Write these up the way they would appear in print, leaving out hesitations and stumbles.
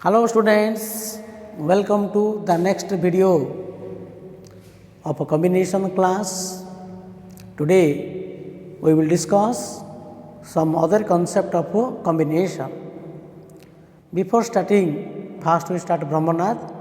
Hello students, welcome to the next video of a combination class. Today we will discuss some other concept of a combination. Before starting, first we start Brahmanath.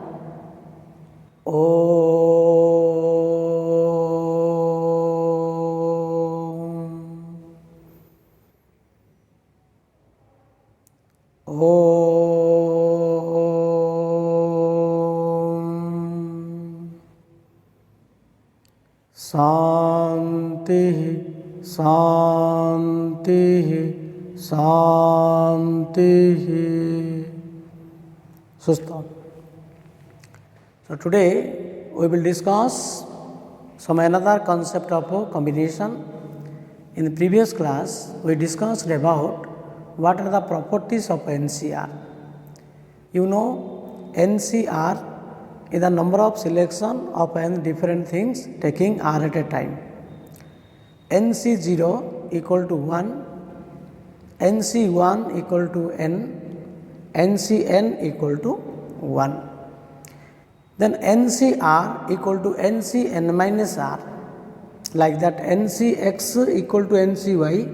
Shanti Shanti Shanti. So today we will discuss some another concept of a combination. In the previous class we discussed about what are the properties of NCR. You know, NCR is the number of selection of n different things taking r at a time. NC0 equal to 1, NC1 equal to n, NCn equal to 1. Then NCr equal to NCn minus r, like that NCx equal to NCy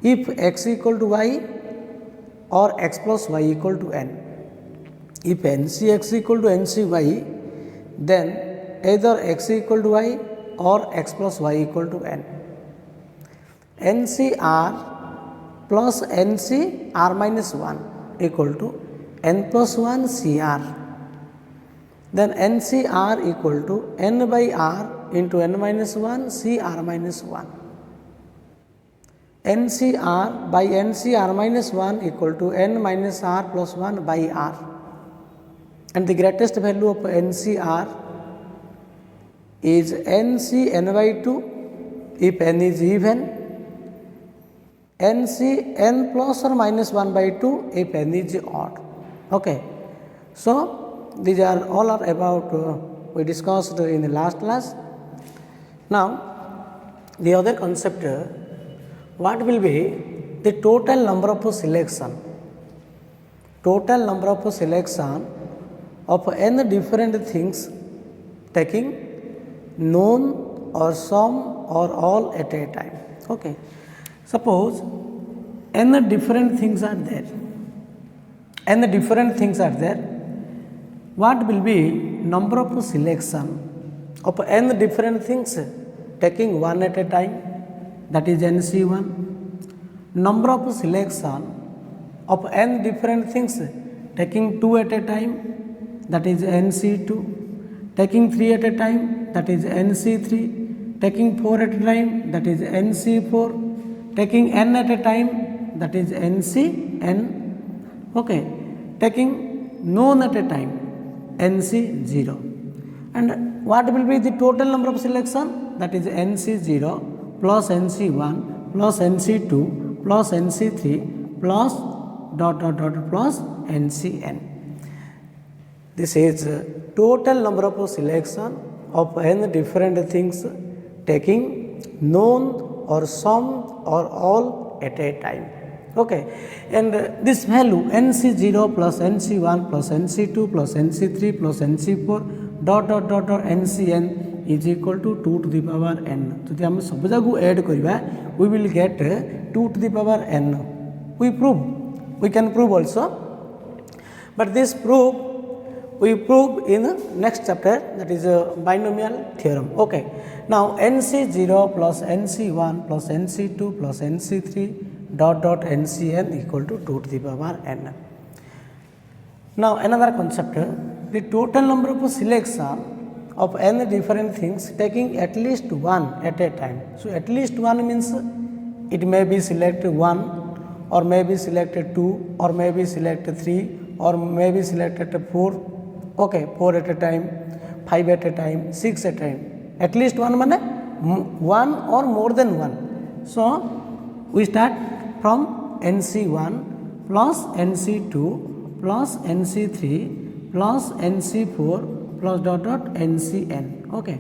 if x equal to y or x plus y equal to n. If NCx equal to NCy, then either x equal to y or x plus y equal to n. NCr plus NCr minus 1 equal to n plus 1 Cr. Then NCr equal to n by r into n minus 1 Cr minus 1. NCr by NCr minus 1 equal to n minus r plus 1 by r. And the greatest value of NCr is NCn by 2 if n is even, NCn plus or minus 1 by 2 if n is odd. Okay. So these are all are about we discussed in the last class. Now the other concept, what will be the total number of selection? Total number of selection of n different things taking known or some or all at a time. Okay. Suppose n different things are there. N different things are there. What will be number of selection of n different things taking one at a time? That is NC1. Number of selection of n different things taking 2 at a time, that is NC2, taking 3 at a time, that is NC3, taking 4 at a time, that is NC4, taking n at a time, that is NCn, okay, taking known at a time, NC0. And what will be the total number of selection? That is NC0 plus NC1 plus NC2 plus NC3 plus plus NCn. This is total number of selection of n different things taking known or some or all at a time. Okay. And this value NC0 plus NC1 plus NC2 plus NC3 plus NC4 NCn is equal to 2 to the power n. So, हम सब जगह add करिबा, we will get 2 to the power n. We can prove also, but this we prove in next chapter, that is a binomial theorem. Okay. Now NC0 plus NC1 plus NC2 plus NC3 NCn equal to 2 to the power n. Now another concept, the total number of selection of n different things taking at least one at a time. So at least one means it may be selected 1 or may be selected 2 or may be selected 3 or may be selected 4. Okay, 4 at a time, 5 at a time, 6 at a time. At least one mane one or more than one. So we start from NC1 plus NC2 plus NC3 plus NC4 plus NCn. Okay.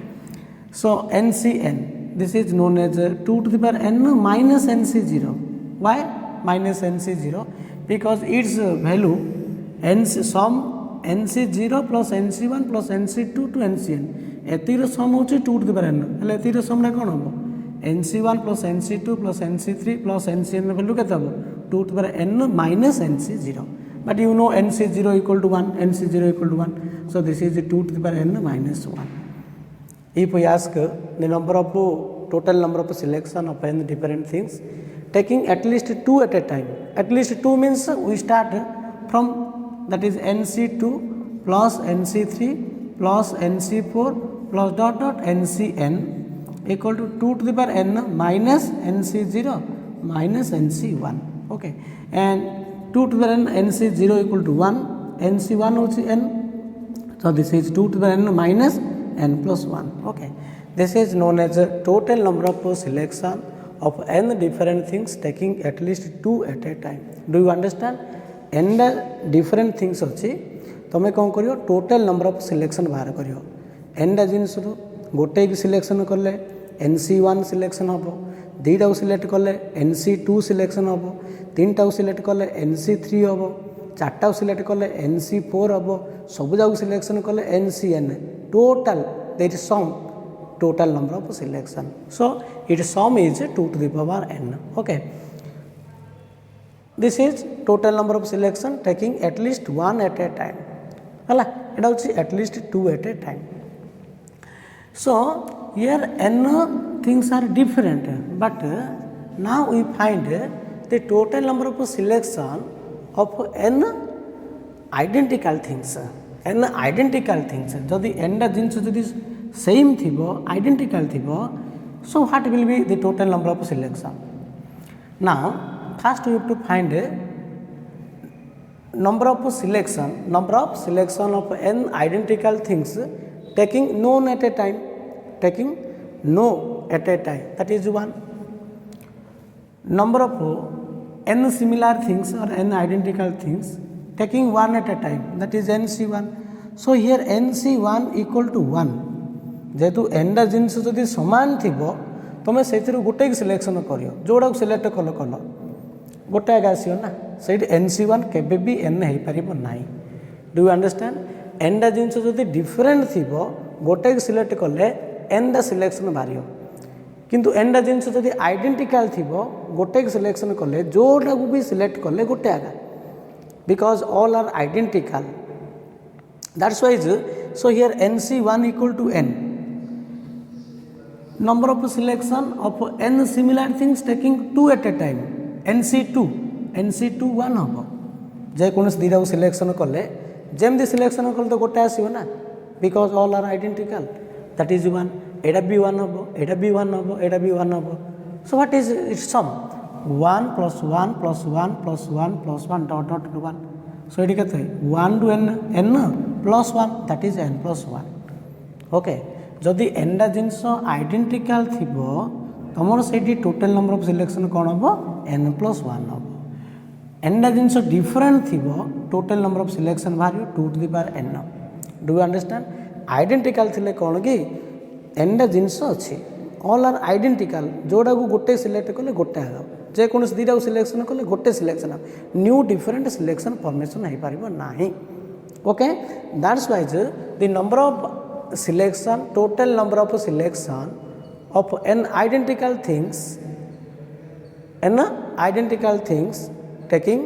So NCn, this is known as 2 to the power n minus NC0. Why minus NC0? Because its value NC sum NC0 plus NC1 plus NC2 to NCn एतिर सम होची 2 to the power n हेले एतिर सम रे कोन हो NC1 plus NC2 plus NC3 plus NCn value केते हो 2 to the power n minus NC0 but you know NC0 equal to 1 NC0 equal to 1 so this is 2 to the power n minus 1. If we ask the number of total number of selection of n different things taking at least 2 at a time, at least 2 means we start from that is NC2 plus NC3 plus NC4 plus dot dot NCn equal to 2 to the power n minus NC0 minus NC1 okay and 2 to the power n NC0 equal to 1 NC1 which n so this is 2 to the power n minus n plus 1 okay this is known as a total number of selection of n different things taking at least 2 at a time. Do you understand? n different things अच्छी तुम्हें कौन करियो total number of selection बाहर करियो n जिनस गोटे selection कले NC1 selection हम दुईटा सिलेक्ट कले NC2 सिलेक्शन हम तीन टा सिलेक्ट कले NC3 हम चार्टा सिलेक्ट कले NC4 हम सब जाक सिलेक्शन कले NCn total that is sum total number of selection so its sum is 2 to the power n okay this is total number of selection taking at least 1 at a time hala eta hochi at least 2 at a time so here n things are different but now we find the total number of selection of n identical things n identical things jodi n da jinsu jodi same thibo identical thibo so what will be the total number of selection now first we have to find number of selection of n identical things taking none at a time taking no at a time that is 1 number of n similar things or n identical things taking 1 at a time that is NC1 so here NC1 equal to 1 जेहेतु Enda जिनस जदि सामान थी तुम से गोटे selection कर जोड़ा select कल कल गोटे आगे आसो ना से NC1 केबे भी एन हो पार ना डू यू अंडरस्टैंड एंडा जिनस जदि डिफरेंट थी गोटे सिलेक्ट कले एंडा सिलेक्शन बाहर किंतु एंडा जिनस जदि आइडेंटिकल थी गोटे सिलेक्शन कले जोड़ा भी सिलेक्ट कले गोटे आगे because all are identical that's why so here NC1 equal to n number of selection of n similar things taking 2 at a time NC2 1 हम जे कौन दीटा सिलेक्शन कले जमी सिलेक्शन कले तो गोटे आसो ना because all are identical that is 1 एटा भी 1 हम एटा भी 1 हम एटा भी 1 हम so what is its sum 1 plus 1 plus 1 plus 1 plus 1 dot dot 1 so ये कहते हैं 1 to n plus 1 that is n plus 1 okay जदि एंडा जिनस आइडेंटिकल थी तुम से टोटल नंबर ऑफ सिलेक्शन कौन हम n plus 1 हम एंडा जिनस डिफरेंट थी टोटल नंबर ऑफ सिलेक्शन बाहर 2 to the power n do you understand identical थी कौन कि एंडा जिनस अच्छी ऑल आर आइडेंटिकल जोड़ा को गोटे सिलेक्ट कले गोटे आग जेकोसी दुईटा सिलेक्शन कले गोटे selection new different selection formation हो पार ना okay that's wise the number of selection total number of selection of n identical things taking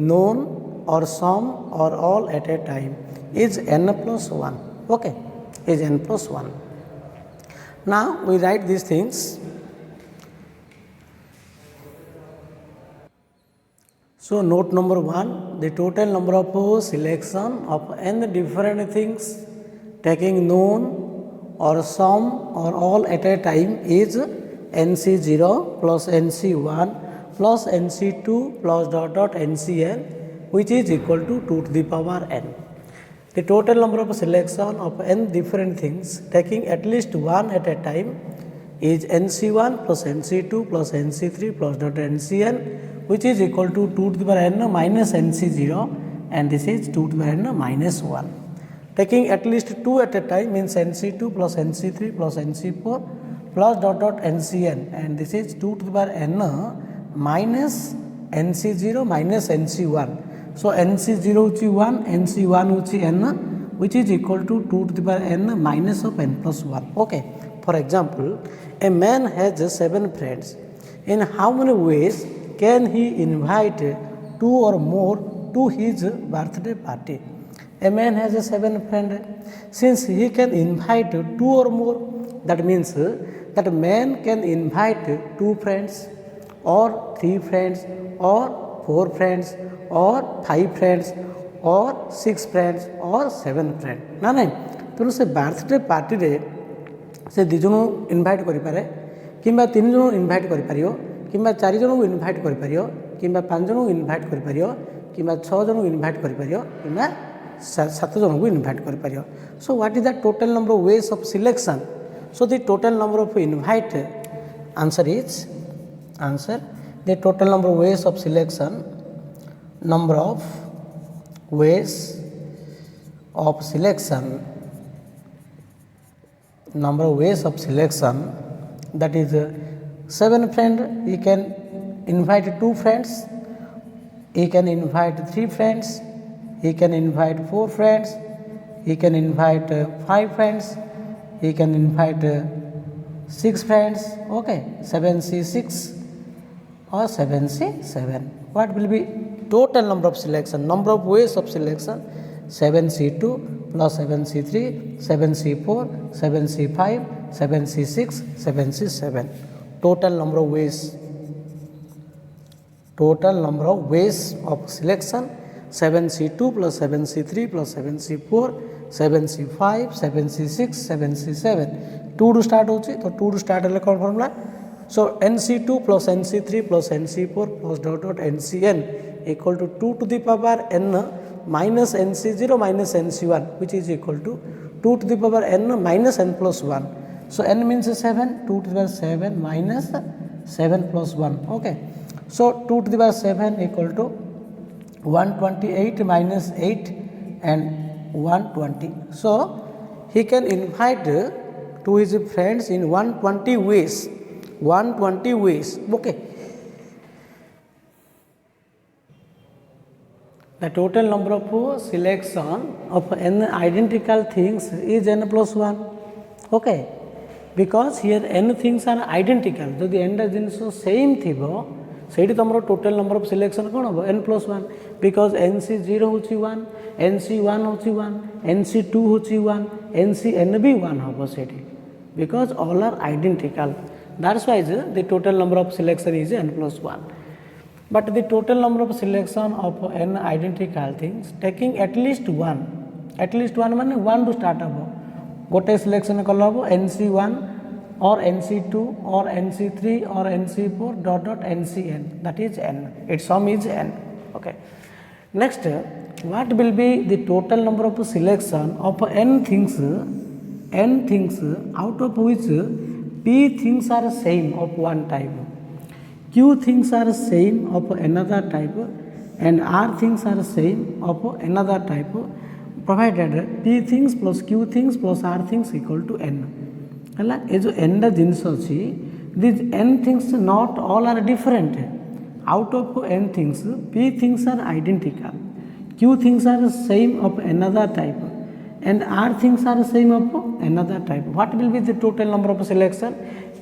known or some or all at a time is n plus 1 okay is n plus 1 now we write these things so note number 1 the total number of selection of n different things taking known or some or all at a time is NC0 plus NC1 plus NC2 plus dot dot NCn which is equal to 2 to the power n. The total number of selection of n different things taking at least 1 at a time is NC1 plus NC2 plus NC3 plus dot NCn which is equal to 2 to the power n minus NC0 and this is 2 to the power n minus 1. Taking at least 2 at a time means NC2 plus NC3 plus NC4 plus dot dot NCn and this is 2 to the power n minus NC0 minus NC1 So NC0 is 1, NC1 is n, which is equal to 2 to the power n minus of n plus 1. Okay. For example, a man has 7 friends. In how many ways can he invite 2 or more to his birthday party? A man has 7 friends. Since he can invite 2 or more, that means that a man can invite 2 friends or 3 friends or 4 friends or 5 friends or 6 friends or 7 friends. ना नहीं तेणु से birthday party रे से 2 जन invite करें कि 3 जन इनभाइट कर कि 4 जन इनभाइट कर कि 5 जन इनभाइट कर कि 6 जन इनभाइट कर कि 7 जन को इनभाइट कर. सो what is the total number of ways of selection? So the total number of invite answer is the total number of ways of selection, number of ways of selection, that is 7 friends. He can invite 2 friends, he can invite 3 friends, he can invite 4 friends, he can invite 5 friends, he can invite 6 friends. Okay, 7C6 or 7C7. What will be total number of selection, number of ways of selection? 7C2 plus 7C3, 7C4, 7C5, 7C6, 7C7. Total number of ways of selection: 7C2 plus 7C3 plus 7C4, 7C5, 7C6, 7C7. 2 to start होची तो 2 to start है कौन formula? So NC2 plus NC3 plus NC4 plus dot NCN equal to 2 to the power n minus NC0 minus NC1, which is equal to 2 to the power n minus n plus 1. So n means 7, 2 to the power 7 minus 7 plus 1. Okay. So 2 to the power 7 equal to 128 minus 8 and 120. So he can invite to his friends in 120 ways. 120 ways. Okay. The total number of selection of n identical things is n plus 1. Okay. Because here n things are identical. जदि n जिनस same थी से तुम total number of selection कौन हम n plus 1. Because NC0 हूँ 1, NC1 हूँ 1, NC2 हूँ 1, NCN भी 1 हम से because all are identical. That's why the total number of selection is n plus 1. But the total number of selection of n identical things taking at least one माने 1 to start हम गोटे selection कल हम NC1 or NC2 or NC3 or NC4 dot NCN, that is n. Its sum is n. Okay. Next, what will be the total number of selection of n things out of which P things are same of one type, Q things are same of another type, and R things are same of another type, provided P things plus Q things plus R things equal to n. है ये जो n जिनस अच्छी these n things not all are different. Out of n things P things are identical, Q things are same of another type, and R things are same of another type. What will be the total number of selection?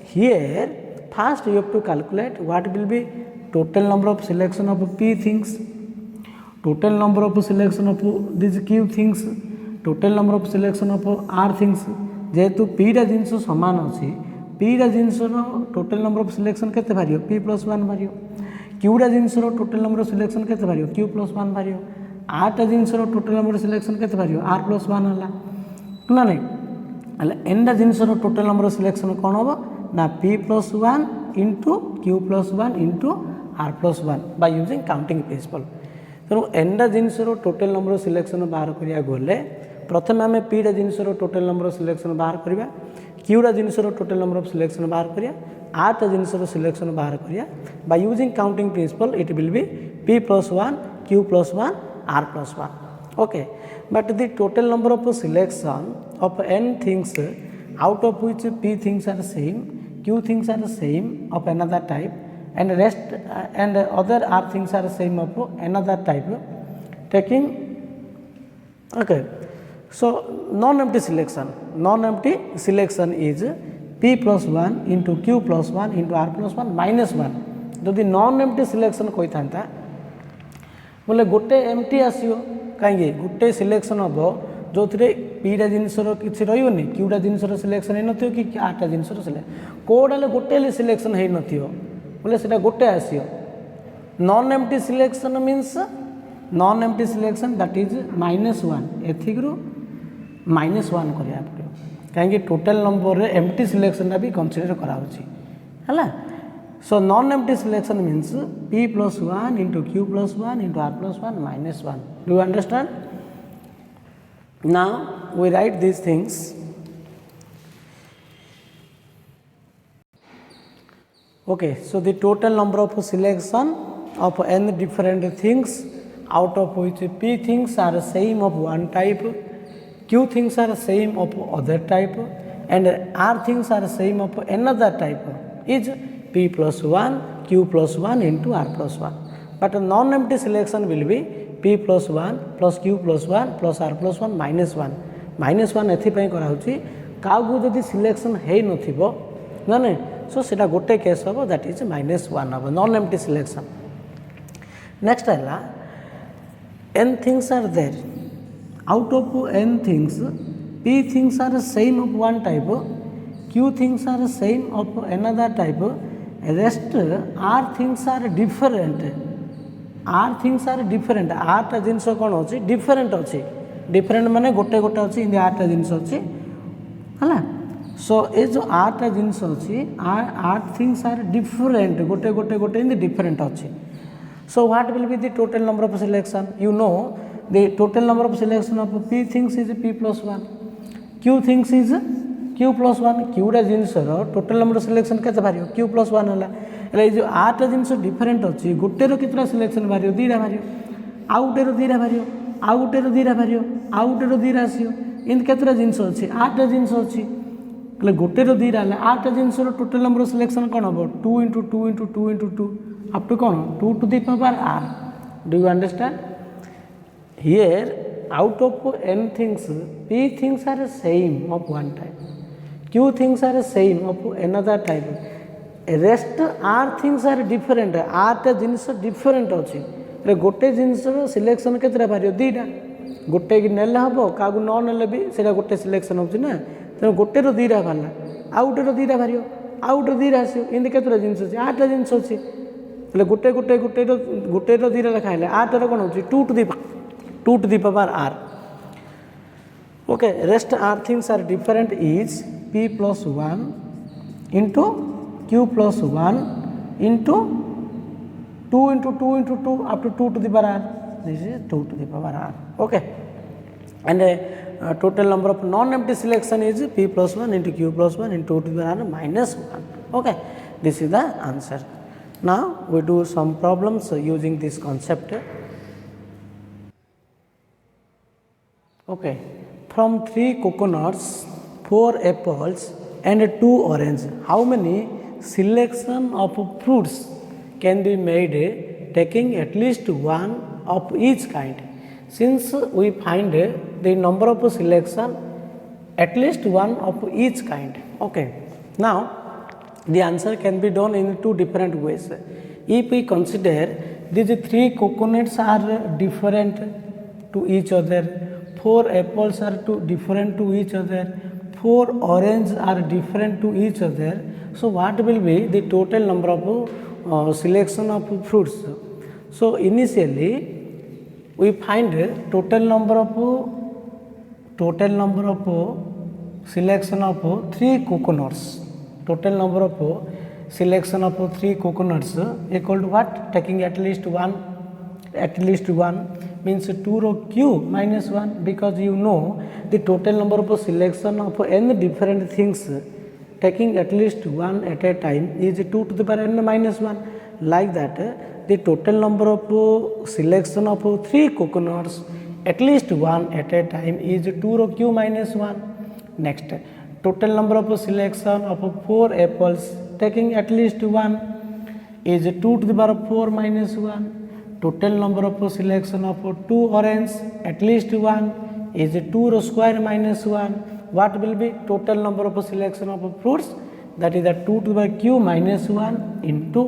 Here first you have to calculate what will be total number of selection of P things, total number of selection of these Q things, total number of selection of R things. जेहेतु पीटा जिनस सामान अच्छी पीटा जिनस total number of selection केते भारियो P plus 1 भारियो, क्यूटा जिनस टोटल नंबर ऑफ सिलेक्शन केते भारियो Q plus 1 भारियो, आरटा जिनस टोटल नंबर ऑफ सिलेक्शन केते भारियो R plus 1 हला ना नहीं हला एंडा जिनस टोटल नंबर ऑफ सिलेक्शन कोन होबो ना P plus 1 into Q plus 1 into R plus 1 by using counting principle. तेणु एंडा जिनस टोटल नंबर ऑफ सिलेक्शन बाहर करिया गले प्रथम आम पीटा जिनस टोटल नंबर ऑफ सिलेक्शन बाहर करवा, क्यूटा जिनस टोटल नंबर ऑफ सिलेक्शन बाहर करिया, आरटा जिनस सिलेक्शन बाहर करिया by using counting principle. It will be P plus 1, Q plus 1, R plus 1. Okay. But the total number of selection of n things out of which P things are same, Q things are same of another type, and rest and other R things are same of another type, taking, okay. So non-empty selection is p plus 1 into q plus 1 into r plus 1 minus 1. जदि non-empty selection कोई था बोले गोटे MT आसो कहीं गोटे selection हम जो थे पीटा जिनसर किसी रही क्यूटा जिनसर सिलेक्शन हो न कि आठटा जिनसर सिलेक्शन कोडाले गोटे सिलेक्शन हो न बोले से गोटे आसो non empty selection means non empty selection that is -1 एथिक्रु -1 करिया कहीं टोटल नंबर रे एम्प्टी सिलेक्शन भी कंसीडर कराउची हला so non empty selection means p plus 1 into q plus 1 into r plus 1 minus 1. Do you understand? Now we write these things. Okay, so the total number of selection of n different things out of which p things are same of one type, q things are same of other type and r things are same of another type is p plus 1 q plus 1 into r plus 1. But a non-empty selection will be p plus 1 plus q plus 1 plus r plus 1 minus 1. Minus 1 एथिपाई कराउची कागु जदि selection हेई नथिबो ना सो सेटा गोटे case हबो that is -1 हबो non empty selection. Next हैला n things are there out of n things p things are same of one type, q things are same of another type, rest r things are different. r things are different. r टा जिनस कोन होची different होची different माने गोटे गोटे होची इन r टा जिनस होची हला. सो ए जो r टा जिनस होची r things are different गोटे गोटे गोटे इन डिफरेंट होची. So what will be the total number of selection? You know the total number of selection of p things is p plus 1, q things is q plus 1. q टा जिनस रो total number of selection केते भारियो q plus 1 हला. एले जो r टा जिनस different अछि गुटे रो कितना selection भारियो दीरा भारियो आ गुटे रो दीरा भारियो आ गुटे रो दीरा भारियो आ गुटे रो दीरा आसियो इन केतरा जिनस अछि 8 टा जिनस अछि एले गुटे रो दीरा हला 8 टा जिनस रो टोटल नंबर ऑफ सिलेक्शन कोन हबो 2 into 2 into 2 into 2 up to cone 2 to the power r. Do you understand? Here out of n things p things are same of one type, q things are same of another type, rest r things are different. r टा जिनस different अछि रे गोटे जिनस रो selection केतरा भारियो दीटा गोटे कि नेले हबो कागु न नेले भी सेटा गोटे सिलेक्शन होछि ना त गोटे रो दीरा भाला आ गोटे रो दीरा भारियो आ गोटे दीरा आसियो इन केतरा जिनस अछि 8 टा जिनस अछि એટલે गोटे रो दीरा लेखा हेले 8 रो कोन होछि 2 to the power r. Okay, rest r things are different is p plus 1 into q plus 1 into 2 into 2 into 2 up to 2 to the power r. This is 2 to the power r. Okay, and total number of non-empty selection is p plus 1 into q plus 1 into 2 to the power r minus 1. Okay, this is the answer. Now we do some problems using this concept. Okay, from 3 coconuts, 4 apples and 2 oranges, how many selection of fruits can be made taking at least one of each kind? Since we find the number of selection at least one of each kind. Okay, now the answer can be done in two different ways. If we consider these 3 coconuts are different to each other, 4 apples are different to each other, 4 oranges are different to each other, so what will be the total number of selection of fruits? So initially we find total number of selection of 3 coconuts. Total number of selection of 3 coconuts equal to what? Taking at least one means 2 row q minus 1, because you know the total number of selection of n different things taking at least one at a time is 2 to the power n minus 1. Like that the total number of selection of 3 coconuts at least one at a time is 2 row q minus 1. Next, total number of selection of 4 apples taking at least one is 2 to the power 4 minus 1. total number of selection of 2 orange at least 1 is 2 row square minus 1. What will be total number of selection of fruits? That is the 2 to the power q minus 1 into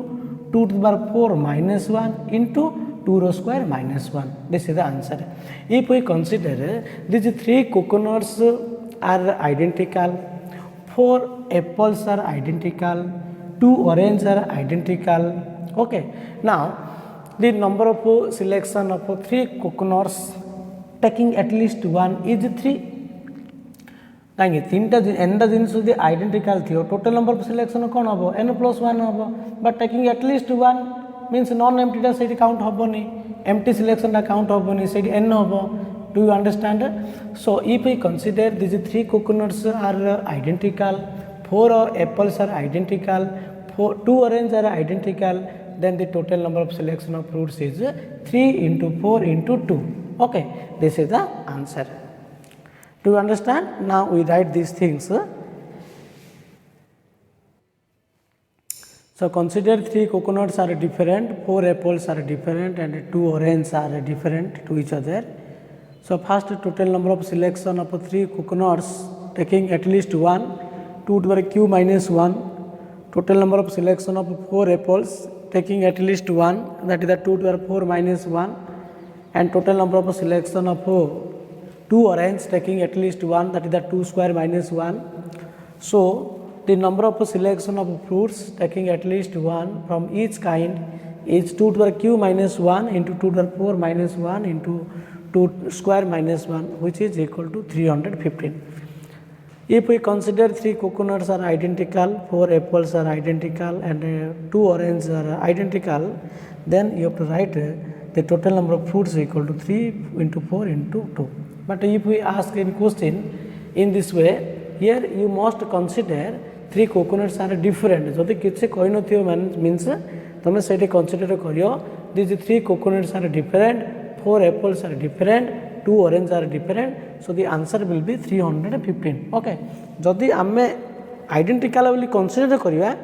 2 to the power 4 minus 1 into 2 row square minus 1. This is the answer. If we consider these 3 coconuts are identical, 4 apples are identical, 2 oranges are identical. Okay. Now the number of selection of 3 coconuts taking at least 1 is 3. कहीं तीनटा एनटा जिनस identical थी total number of selection कौन हम n plus 1 हम but taking at least 1 means non एम्प्टीटा से काउंट हेनी एम्प्टी सिलेक्शन काउंट हेनी से एन हम. Do you understand? So if we consider this 3 coconuts are identical, 4 और apples are identical, 2 oranges are identical, then the total number of selection of fruits is 3 into 4 into 2. Okay, this is the answer. Do you understand? Now we write these things. So consider 3 coconuts are different, 4 apples are different and 2 oranges are different to each other. So first total number of selection of 3 coconuts taking at least 1, 2 to the power q minus 1. Total number of selection of 4 apples taking at least 1, that is the 2 to the power 4 minus 1, and total number of selection of 2 oranges taking at least 1, that is the 2 square minus 1. So the number of selection of fruits taking at least 1 from each kind is 2 to the power q minus 1 into 2 to the power 4 minus 1 into 2 square minus 1, which is equal to 315. If we consider 3 coconuts are identical, 4 apples are identical and 2 oranges are identical, then you have to write the total number of fruits equal to 3 into 4 into 2. But if we ask in question in this way, here you must consider 3 coconuts are different. So the kitse koi no thiyo means tame seti consider kariyo these 3 coconuts are different, 4 apples are different, 2 oranges are different. So the answer will be 315. Okay. Jodi amme identical will consider kariya,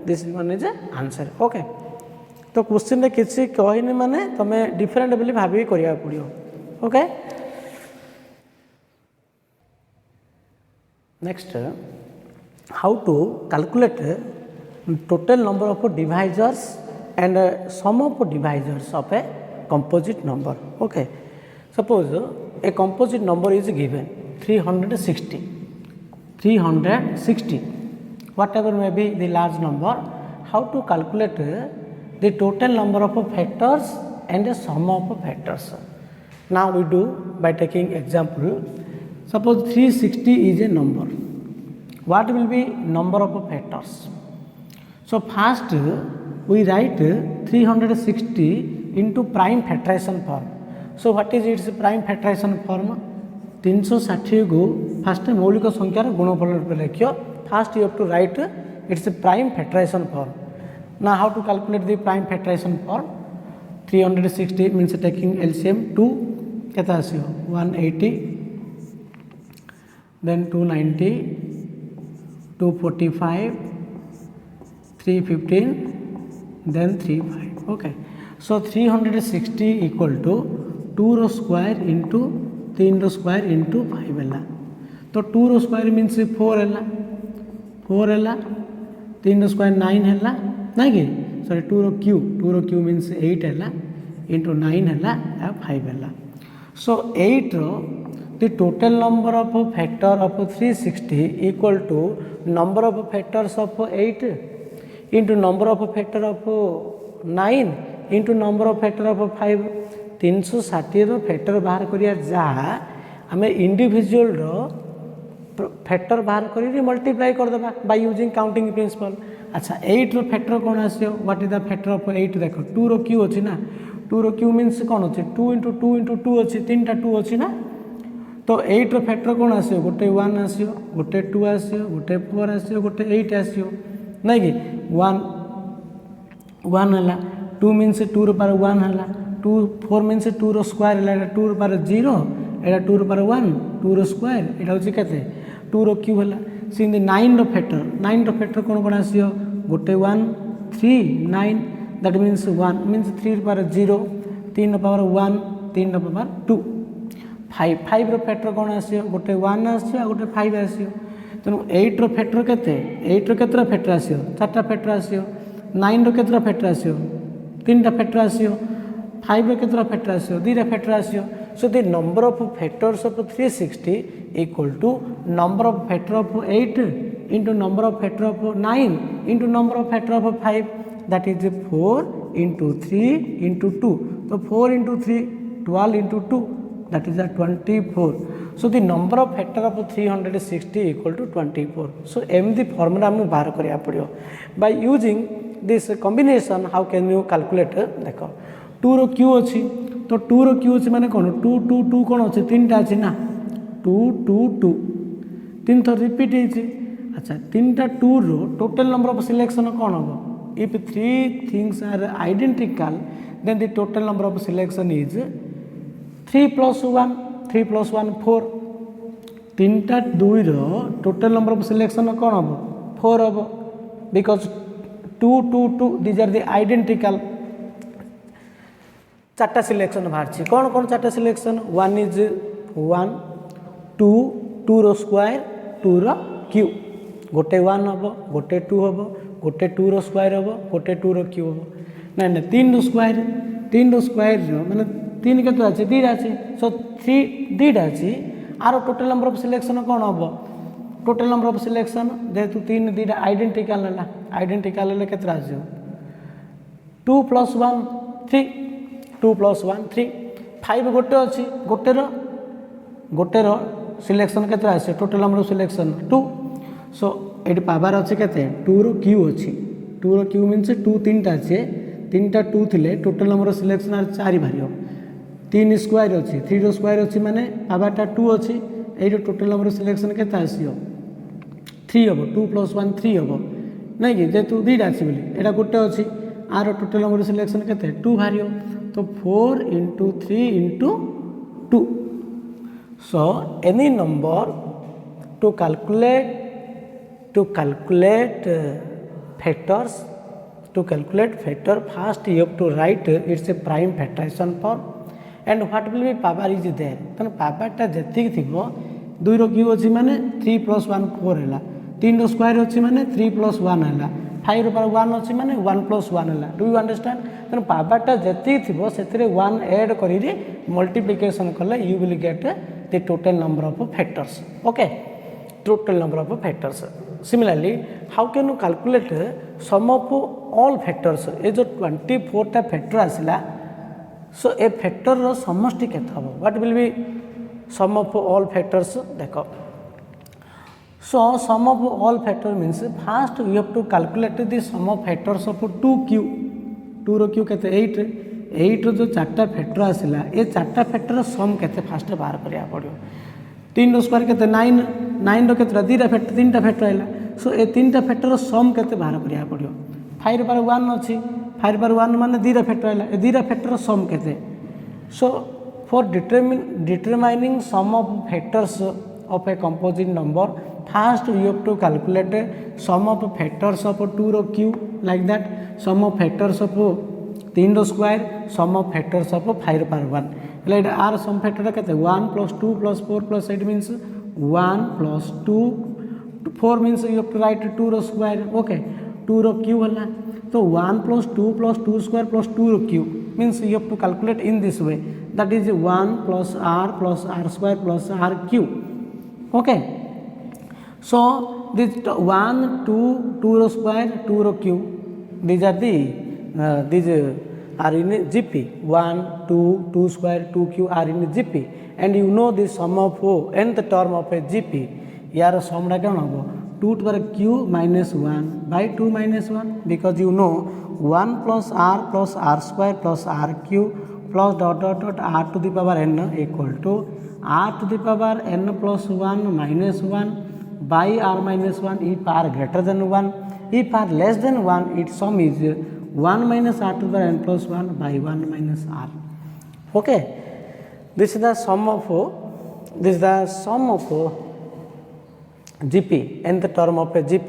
this one is the answer. Okay. तो question रे किसी कहनी माने तमे different बोली भाबी करिया पड़ियो. Okay. Next, how to calculate total number of divisors and sum of divisors of a composite number. Okay. Suppose a composite number is given 360. 360. Whatever may be the large number, how to calculate the total number of factors and the sum of factors. Now we do by taking example. Suppose 360 is a number. What will be number of factors? So first we write 360 into prime factorization form. So what is its prime factorization form? 360 को first मौलिक संख्यार गुणफल रूप लिखियो. First you have to write its prime factorization form. Now how to calculate the prime factorization form? 360 means taking LCM 2 केता आसियो 180, then 290, 245, 315, then 35. Okay. So 360 equal to 2 row square into 3 row square into 5 है. तो 2 row square means 4 है, 4 है, 3 row square 9 है ना कि sorry 2 row Q means 8 है into 9 है 5 है. So 8 row the total number of factor of 360 equal to number of factors of 8 into number of factor of 9 into number of factor of 5. 360 rho factor बाहर करिया जहाँ आम individual rho factor बाहर करी multiply कर देबा बाय यूजिंग काउंटिंग प्रिंसिपल. अच्छा 8 रो फैक्टर कौन आसियो? What is the factor of 8? देखो 2 रो क्यू अछि ना, 2 रो क्यू मींस कौन अछि 2 into 2 into 2 अछि, 3टा 2 अछि ना. तो 8 रो फैक्टर कौन आसियो? गोटे 1 आसियो, गोटे 2 आसियो, गोटे 4 आसियो, गोटे 8 आसियो नै कि 1 हला. 2 मींस 2 रो पावर 1 हला. 2 4 मीन्स 2 रो स्क्वायर है 2 रो पावर 0 एटा 2 रो पावर 1 2 रो स्क्वायर एटा होची केते 2 रो क्यूब है. सिंध 9 रो फैक्टर कौन कौन आसियो? गोटे 1 3 9 दैट मीन्स 1 मीन्स 3 रो पावर 0 3 पावर 1 3 पावर 2 5 5 रो फैक्टर कौन आसियो गोटे 1 आसियो आ गोटे 5 आसियो तेणु 8 रो फैक्टर केते 8 रो केतरा फैक्टर आसियो 4टा फैक्टर आसियो 9 रो केतरा फैक्टर आसियो 3टा फैक्टर आसियो 5 रो केतरा फैक्टर आसियो 2टा फैक्टर आसियो so the number of factors of 360 equal to number of factor of 8 into number of factor of 9 into number of factor of 5 that is 4 into 3 into 2 so 4 into 3 12 into 2 that is 24 so the number of factor of 360 equal to 24 so the formula हम बाहर करिया पड़ियो by using this combination how can you calculate देखो 2 रो q अछि तो 2 रो q अछि माने कोन 2 2 2 कोन अछि तीनटा अछि ना 2 2 2 तीन थर रिपीट हेछि अच्छा 3टा 2 रो टोटल नंबर ऑफ सिलेक्शन कौन हम if 3 things are identical then the total number of selection is 3 + 1 3 + 1 4 3टा 2 रो टोटल नंबर ऑफ सिलेक्शन कौन हम 4 हम because 2 2 2 these are the identical चारटा सिलेक्शन बाहर छी कौन कौन चारटा सिलेक्शन 1 इज 1 2 2 रो स्क्वायर 2 रो क्यू गोटे 1 हम गोटे 2 हम गोटे 2 रो स्क्वायर हम गोटे 2 रो क्यू हम ना ना 3 रो स्क्वायर माने 3 केते अछि 2 अछि सो 3 2 अछि आरो टोटल नंबर ऑफ सिलेक्शन कोन हम टोटल नंबर ऑफ सिलेक्शन जेतु 3 2 आइडेंटिकल ले केते अछि 2 + 1 3 2 + 1 3 5 गोटे अछि गोटे रो सिलेक्शन केते अछि टोटल नंबर ऑफ सिलेक्शन 2 सो ये पावर अच्छे के 2 रो क्यू अच्छी 2 रो क्यू मीन्स 2 3टा अच्छे 3टा 2 थिले टोटल नंबर ऑफ सिलेक्शन 4 बाहर 3 स्क्वायर अच्छी 3 रो स्क्वायर अच्छी माने पावरटा 2 अच्छी ये टोटल नंबर ऑफ सिलेक्शन के 3 हम 2 + 1 3 हम नहीं कि जेतु 2टा अच्छी बोली एटा गोटे अच्छी आर टोटल नंबर ऑफ सिलेक्शन के 2 बाहर तो 4 × 3 × 2 so any number to calculate factors first you have to write it's a prime factorization form and what will be power is there तन पावर टा जति थिबो 2 रो क्यू अछि माने 3 + 1 4 हैला 3 रो स्क्वायर अछि माने 3 + 1 हैला 5 रो पावर 1 अछि माने 1 + 1 हैला डू यू अंडरस्टैंड तन पावर टा जति थिबो सेतरे 1 ऐड करिरि मल्टीप्लिकेशन करले you will get the total number of factors okay total number of factors similarly how can you calculate sum of all factors ये जो 24 टा फैक्टर आसिला सो ए फैक्टर रो समष्टि केते हबो what will B sum of all factors देखो so sum of all factor means first you have to calculate the sum of factors of 2q 2 रो q केते 8 रो जो चारटा फैक्टर आसिला ए चारटा फैक्टर रो सम केते फास्ट बाहर करिया पड़ियो 3 रो स्क्वायर केते 9 रो केते 2टा factor 3टा factor Ayla so a 3टा factor रो सम केते बाहर करिया पड़ियो 5 पर 1 अछि 5 पर 1 माने 2टा फैक्टर आइला ए 2टा फैक्टर रो सम केते so for determining sum of factors of a composite number first you have to calculate sum of factors of 2 रो q like that sum of factors of 3 रो square sum of factors of 5 पर 1 like r sum factor केते 1 + 2 + 4 + 8 means 1 + 2 4 means you have to write 2 रो square okay 2 रो q हला तो 1 + 2 + 2 square + 2 रो q means you have to calculate in this way that is 1 + r square + r cube okay so this 1 2 रो square 2 रो cube these are the these are in GP 1 2 2 square 2 q are in GP and you know the sum of nth term of a GP यार सम टा केन हो 2 to the q minus 1 by 2 minus 1 because you know 1 plus r square plus r cube plus dot dot dot r to the power n equal to r to the power n plus 1 minus 1 by r minus 1 if r greater than 1 if r less than 1 its sum is 1 minus r to the n plus 1 by 1 minus r okay this is the sum of GP nth term of a GP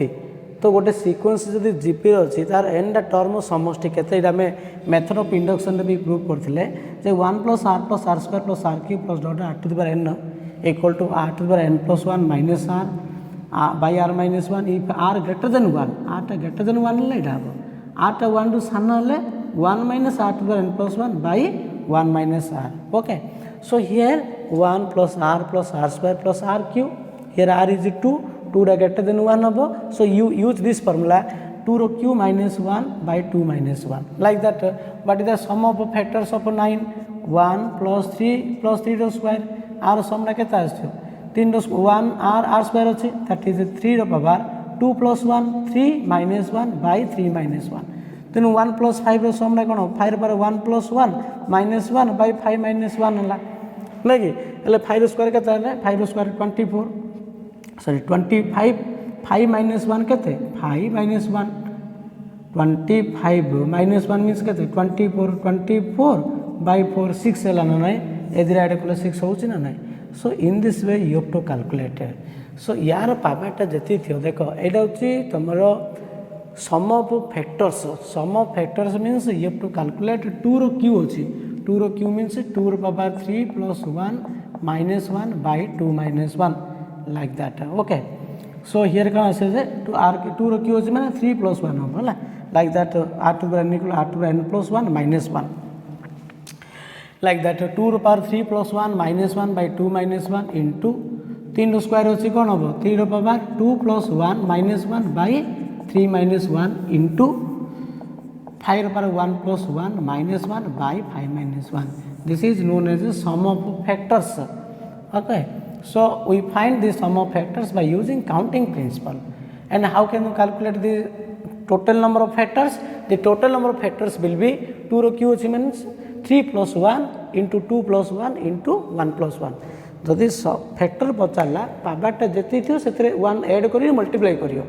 तो गोटे sequence जदि GP अच्छी तार एनटा term समष्टि केते आम method of induction भी prove करते जे 1 + r + r square + r cube + dot r to the power n equal to r to the power n + 1 minus r by r minus 1 if r greater than 1 r टा greater than 1 ले इटा हम r टा 1 to सान हेले 1 minus r to the n + 1 by 1 minus r okay so here 1 + r square + r cube here r is 2 टा greater than 1 हम so you use this formula 2 रो q minus 1 by 2 minus 1 like that what is the sum of factors of 9 1 + 3 रो square r sum टा केता आछो 3 रो 1 r square अछि that is 3 रो power 2 + 1 3 minus 1 by 3 minus 1 तेनु 1 + 5 रो सम टा कोन 5 पर 1 + 1 माइनस 1 बाय 5 माइनस 1 हला लागी એટલે 5 रो स्क्वायर केता है 5 रो स्क्वायर 24 सॉरी 25 5 माइनस 1 केते 5 माइनस 1 25 माइनस 1 मीन्स केते 24 बाय 4 6 है ना नहीं एदिरा एड कले 6 होची ना नहीं so in this way you have to calculate so यार पावरटा जति थियो देखो एडा होची तमरो sum of factors means you have to calculate 2 रो क्यू होची 2 रो क्यू मीन्स 2 रो power 3 + 1 minus 1 by 2 minus 1 like that okay so here can say that to r 2 रो क्यू होची माने 3 + 1 हो हला like that r to the n equal r to the n + 1 minus 1 like that 2 रो power 3 + 1 minus 1 by 2 minus 1 into 3 रो square होची कोन हो 3 रो power 2 + 1 minus 1 by 3 minus 1 into 5 रो power 1 + 1 minus 1 by 5 minus 1 this is known as the sum of factors okay so we find the sum of factors by using counting principle and how can you calculate the total number of factors the total number of factors will be 2 रो q which means 3 + 1 into 2 + 1 into 1 + 1 जदि factor पचारा पावरटा जेती थियो सेतरे 1 add करी multiply करियो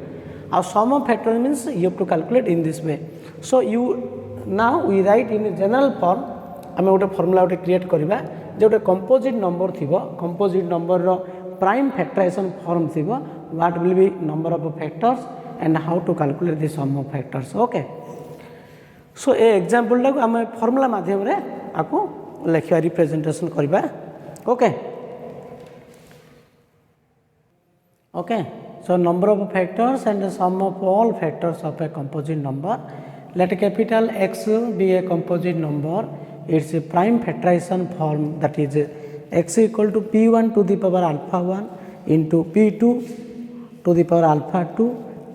आ sum of factor means you have to calculate in this way so you now we write in general form आम गोटे formula गोटे क्रिएट करवा जो गोटे कंपोजिट नंबर थी कंपोजिट नंबर रो प्राइम फैक्टराइजेशन फॉर्म थी what will be number of factors and how to calculate the sum of factors okay so a example टाको आम फॉर्मूला माध्यम रे आको लिखा रिप्रेजेंटेशन करबा okay okay so number of factors and the sum of all factors of a composite number let capital X be a composite number its a prime factorization form that is x equal to p1 to the power alpha 1 into p2 to the power alpha 2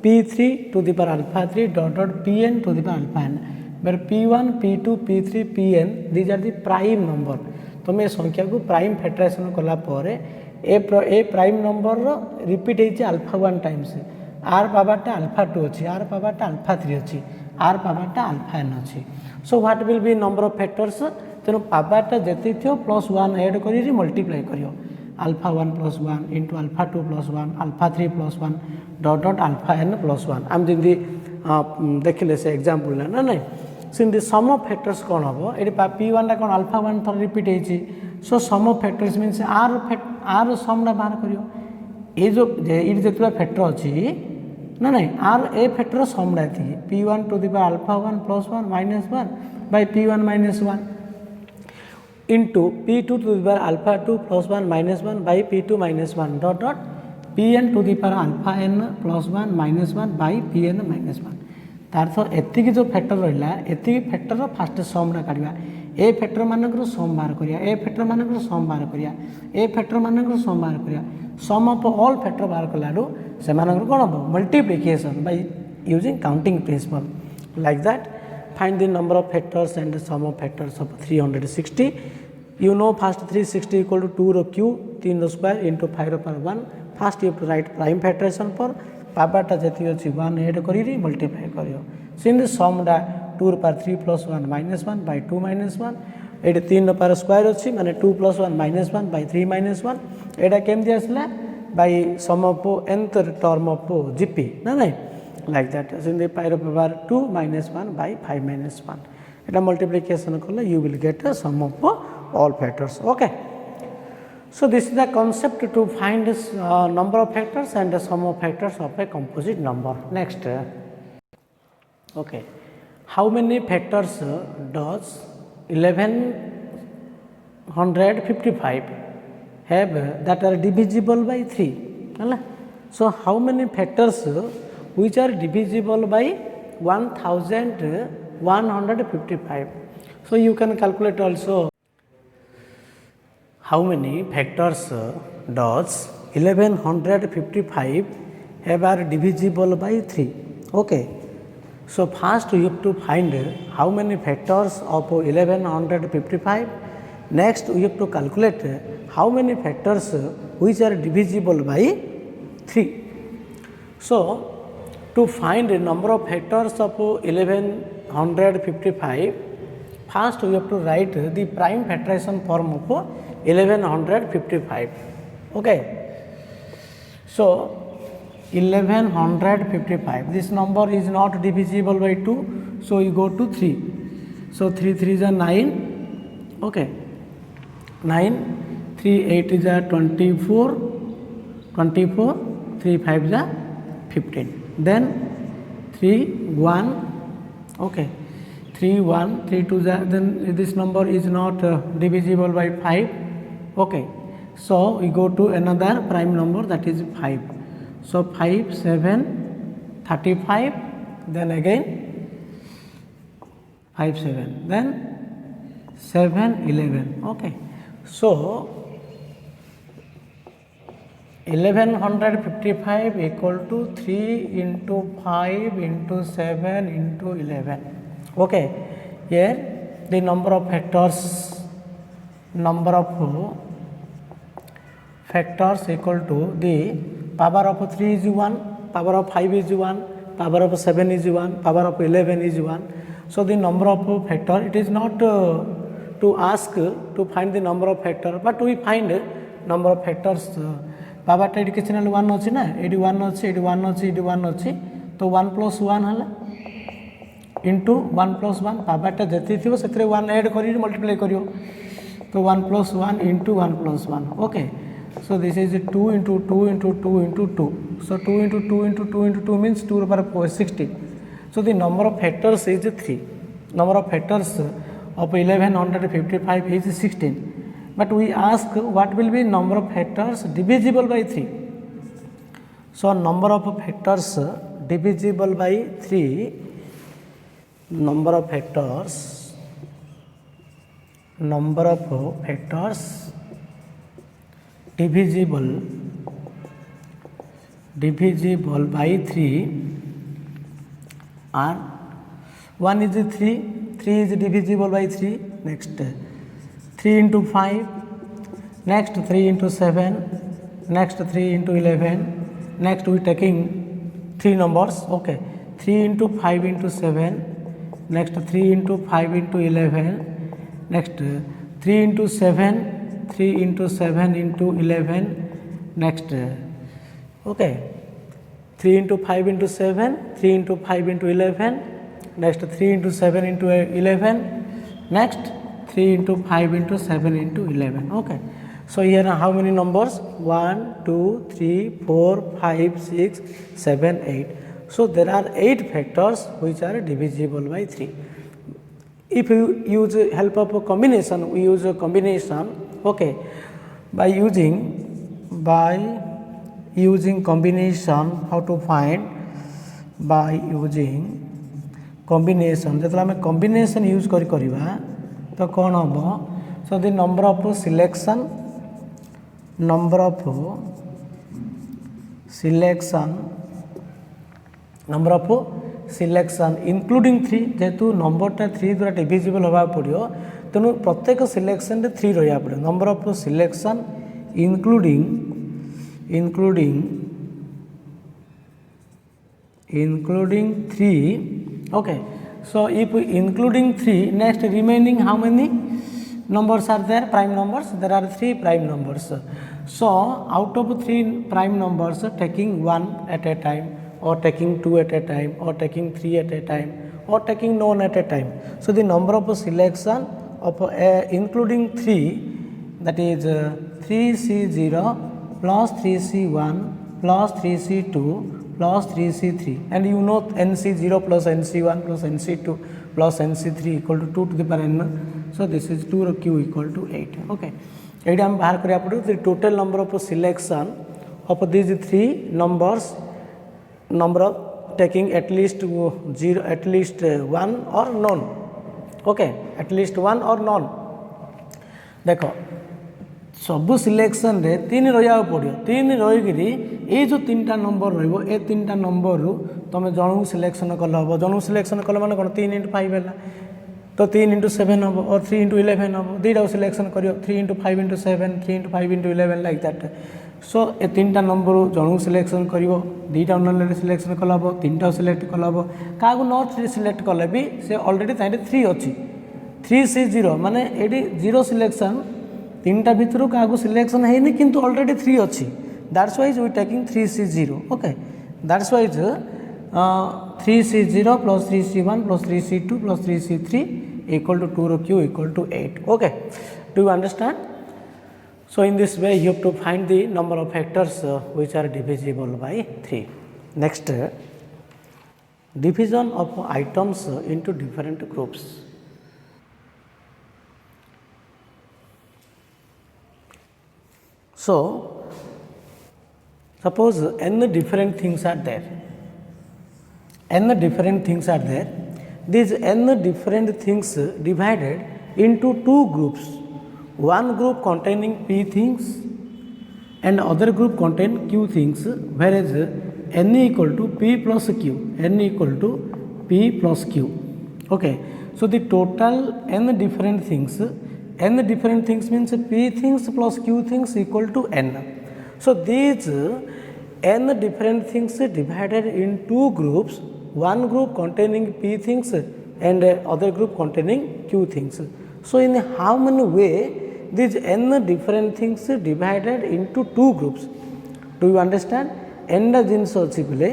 p3 to the power alpha 3 dot pn to the power alpha n where p1 p2 p3 pn these are the prime number तुम ए संख्या को prime factorisation कला पर ए prime number repeat होती alpha 1 times are पावरटा alpha 2 अच्छी are पावरटा alpha 3 अच्छी are पावरटा alpha n अच्छी so what will be number of factors तेणु पावरटा जेती थो +1 ऐड करी मल्टीप्लाई करियो alpha 1 + 1 into alpha 2 + 1 alpha 3 + 1 dot dot alpha n + 1 आम जमी देखिले से एग्जांपल ना नहीं सिंदी सम ऑफ फैक्टर्स कौन हम ये p1 कौन अल्फा 1 थर रिपीट होती सो सम ऑफ फैक्टर्स मीन्स आर समटा बाहर करियो ये जो ये जितना फैक्टर अच्छी ना नहीं आर ए फैक्टर समटा थी p1 to the power alpha 1 + 1 minus 1 by p1 minus 1 into p2 to the power alpha 2 + 1 minus 1 by p2 minus 1 dot डॉट pn to the power alpha n + 1 minus 1 by pn minus 1 तार एति जो factor रहा एति factor fast समटा काढ़ा ए factor मानकर सम बाहर करिया ए फैक्टर मानकर सम बाहर करिया ए फैक्टर मानकर सम बाहर करिया सम ऑफ ऑल फैक्टर बाहर कलाडू से मानकर कोन हो multiplication by using counting principle like that find the number of factors and the sum of factors of 360 you know first 360 equal to 2 रो क्यू 3 रो स्क्वायर इंटू 5 रो power 1 first you have to write prime factorization for पावरटा जी अच्छी 1 add करी multiply करियो सिंध समटा 2 पावर 3 + 1 माइनस 1 बाय 2 माइनस 1 ये 3 पावर स्क्वायर अच्छी माने 2 + 1 माइनस 1 बाय 3 माइनस 1 एटा केमती आसला by sum of nth term of GP ना नहीं लाइक दैट सिंध power power 2 minus 1 by 5 minus 1 एटा मल्टीप्लिकेशन कले you will get sum of all factors okay So this is the concept to find this number of factors and the sum of factors of a composite number. Next, okay, how many factors does 1155 have that are divisible by 3? So how many factors which are divisible by 1155? So you can calculate also. How many factors does 1155 have are divisible by 3? Okay. So first you have to find how many factors of 1155. Next we have to calculate how many factors which are divisible by 3. So to find the number of factors of 1155, first we have to write the prime factorization form of 1155. Okay. So 1155, this number is not divisible by 2, so you go to 3. So 3 3 is a 9, okay, 9, 3 8 is a 24, 24, 3 5 is a 15. Then 3 1, okay, 3 1, 3 2 is a, then this number is not divisible by 5, okay. So we go to another prime number, that is 5. So 5 7 35, then again 5 7, then 7 11, okay. So 1155 equal to 3 into 5 into 7 into 11, okay. Here the number of factors equal to the power of 3 is 1, power of 5 is 1, power of 7 is 1, power of 11 is 1. So the number of factor, it is not to ask to find the number of factor, but we find number of factors. power टा ये किसी 1 अच्छी ना, ये 1 अच्छी, ये 1 अच्छी, ये 1 अच्छी, तो 1 + 1 है इंटू 1 + 1 पावर टा जिते थी से 1 ऐड कर मल्टीप्लाई करियो, तो 1 + 1 into 1 + 1, okay. So this is 2 into 2 into 2 into 2. So 2 into 2 into 2 into 2 means 2 over 4 is 16. So the number of factors is 3. Number of factors of 1155 is 16. But we ask what will be number of factors divisible by 3. So number of factors divisible by 3, number of factors divisible by 3 are 1 is 3, 3 is divisible by 3, next 3 into 5, next 3 into 7, next 3 into 11, next we taking 3 numbers, okay, 3 into 5 into 7, next 3 into 5 into 11, next 3 into 7, 3 into 7 into 11, next, okay, 3 into 5 into 7, 3 into 5 into 11, next 3 into 7 into 11, next 3 into 5 into 7 into 11, okay. So here are how many numbers? 1 2 3 4 5 6 7 8. So there are 8 factors which are divisible by 3. If you use help of a combination, we use a combination, okay, by using combination, how to find? By using combination, जब हमें combination use करिबा तो कौन हम? So the number of selection including 3, जेहेतु number टा 3 द्वारा divisible होगा पड़ो, तेणु प्रत्येक सिलेक्शन रे 3 रहा पड़े. Number of selection including 3, okay. So if including 3, next remaining how many numbers are there? Prime numbers. There are 3 prime numbers. So out of 3 prime numbers, taking 1 at a time, or taking 2 at a time, or taking 3 at a time, or taking none at a time. So the number of selection of including 3 that is 3C0 plus 3C1 plus 3C2 plus 3C3, and you know NC0 plus NC1 plus NC2 plus NC3 equal to 2 to the power n. So this is 2 q equal to 8. Okay, एटा हम बाहर करिया पड़ो the total number of selection of these three numbers, number of taking at least 0, at least 1 or none. Okay, at least 1 or none. देखो सबू selection रे 3 रहा पड़ो, 3 रहीकि ये जो 3टा नंबर रो ए 3टा नंबर रु तुम जन सिलेक्शन कल हम, जन सिलेक्शन कल मैंने कौन 3 × 5 है तो 3 × 7 हम और 3 × 11 हम, दुईटा सिलेक्शन कर 3 × 5 × 7, 3 × 5 × 11 लाइक दैट. सो ए 3टा नंबर जन सिलेक्शन कर दुईटा अनल सिलेक्शन कल हम, 3टा सिलेक्ट कल हम, क्या न सिलेक्ट कले भी से अलरेडी 3 अच्छी 3C0 माने ये 0 सिलेक्शन 3टा भितर क्या सिलेक्शन है किंतु अलरेडी 3 अच्छी. That's wise we taking 3C0. Okay, that's wise 3C0 plus 3C1 plus 3C2 plus 3C3 equal to 2 q equal to 8. Okay, do you understand? So in this way you have to find the number of factors which are divisible by 3. Next, division of items into different groups. So suppose n different things are there, n different things are there, these n different things divided into 2 groups, one group containing p things and other group contain q things, whereas n equal to p plus q, n equal to p plus q. Okay, so the total n different things means p things plus q things equal to n. So these n different things divided in 2 groups, one group containing p things and other group containing q things. So in how many way these n different things divided into 2 groups? Do you understand? n टा जिनस अच्छी बोले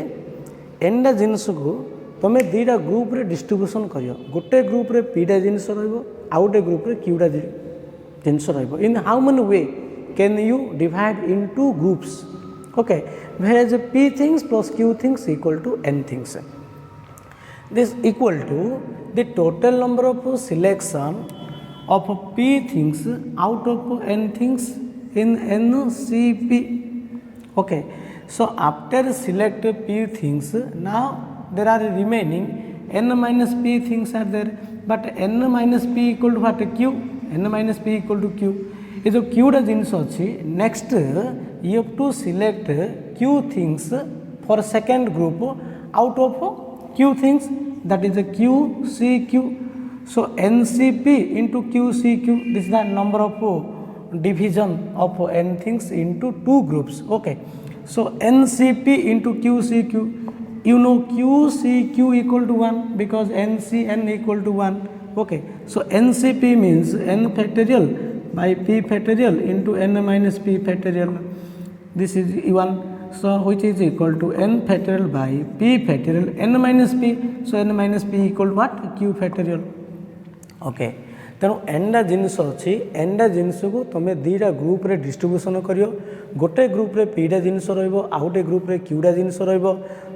n टा जिनस को तुम दुईटा group रे distribution कर, गोटे ग्रुप रे पीटा जिनस रउ गोटे ग्रुप रे क्यूटा जिनस रही. इन how many way can you divide in 2 groups? Okay, whereas p things plus q things equal to n things. This equal to the total number of selection of p things out of n things in NCP. Okay, so after select p things, now there are remaining n minus p things are there, but n minus p equal to what? Q. n minus p equal to q. ये जो क्यूटा जिनस अच्छी, next you have to select q things for second group out of q things, that is QCQ. So NCP into QCQ, this is the number of division of n things into 2 groups. Okay, so NCP into QCQ, you know QCQ equal to 1 because NCN equal to 1. Okay, so NCP means n factorial by p factorial into n minus p factorial. This is 1. So which is equal to n factorial by p factorial n minus p. So n minus p equal to what? q factorial. Okay, तेणु एनटा जिनस अच्छी, एनटा जिनस को तुम दुईटा group रे distribution करियो, गोटे group रे पीटा जिनस रहिबो, आ गोटे ग्रुप रे क्यूटा जिनस रहिबो.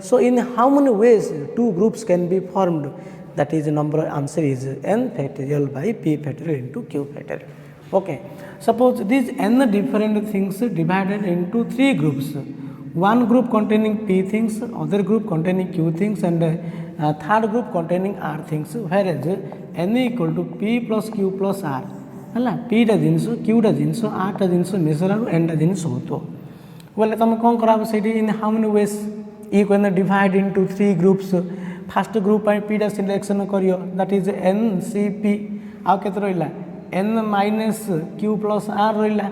So in how many ways 2 groups can be formed? That is number answer is n factorial by p factorial into q factorial. Okay, suppose these n different things divided into 3 groups, one group containing p things, other group containing q things and third group containing r things, whereas n equal to p plus q plus r है p टा जिनस q टा जिनस r टा जिनस मिसला n टा जिनस हो. बोले तुम कौन करा से in how many ways you can divide into 3 groups. First group p टा सिलेक्शन करियो, दैट इज NCP. आउ केते रहिला n माइनस q प्लस r रहिला.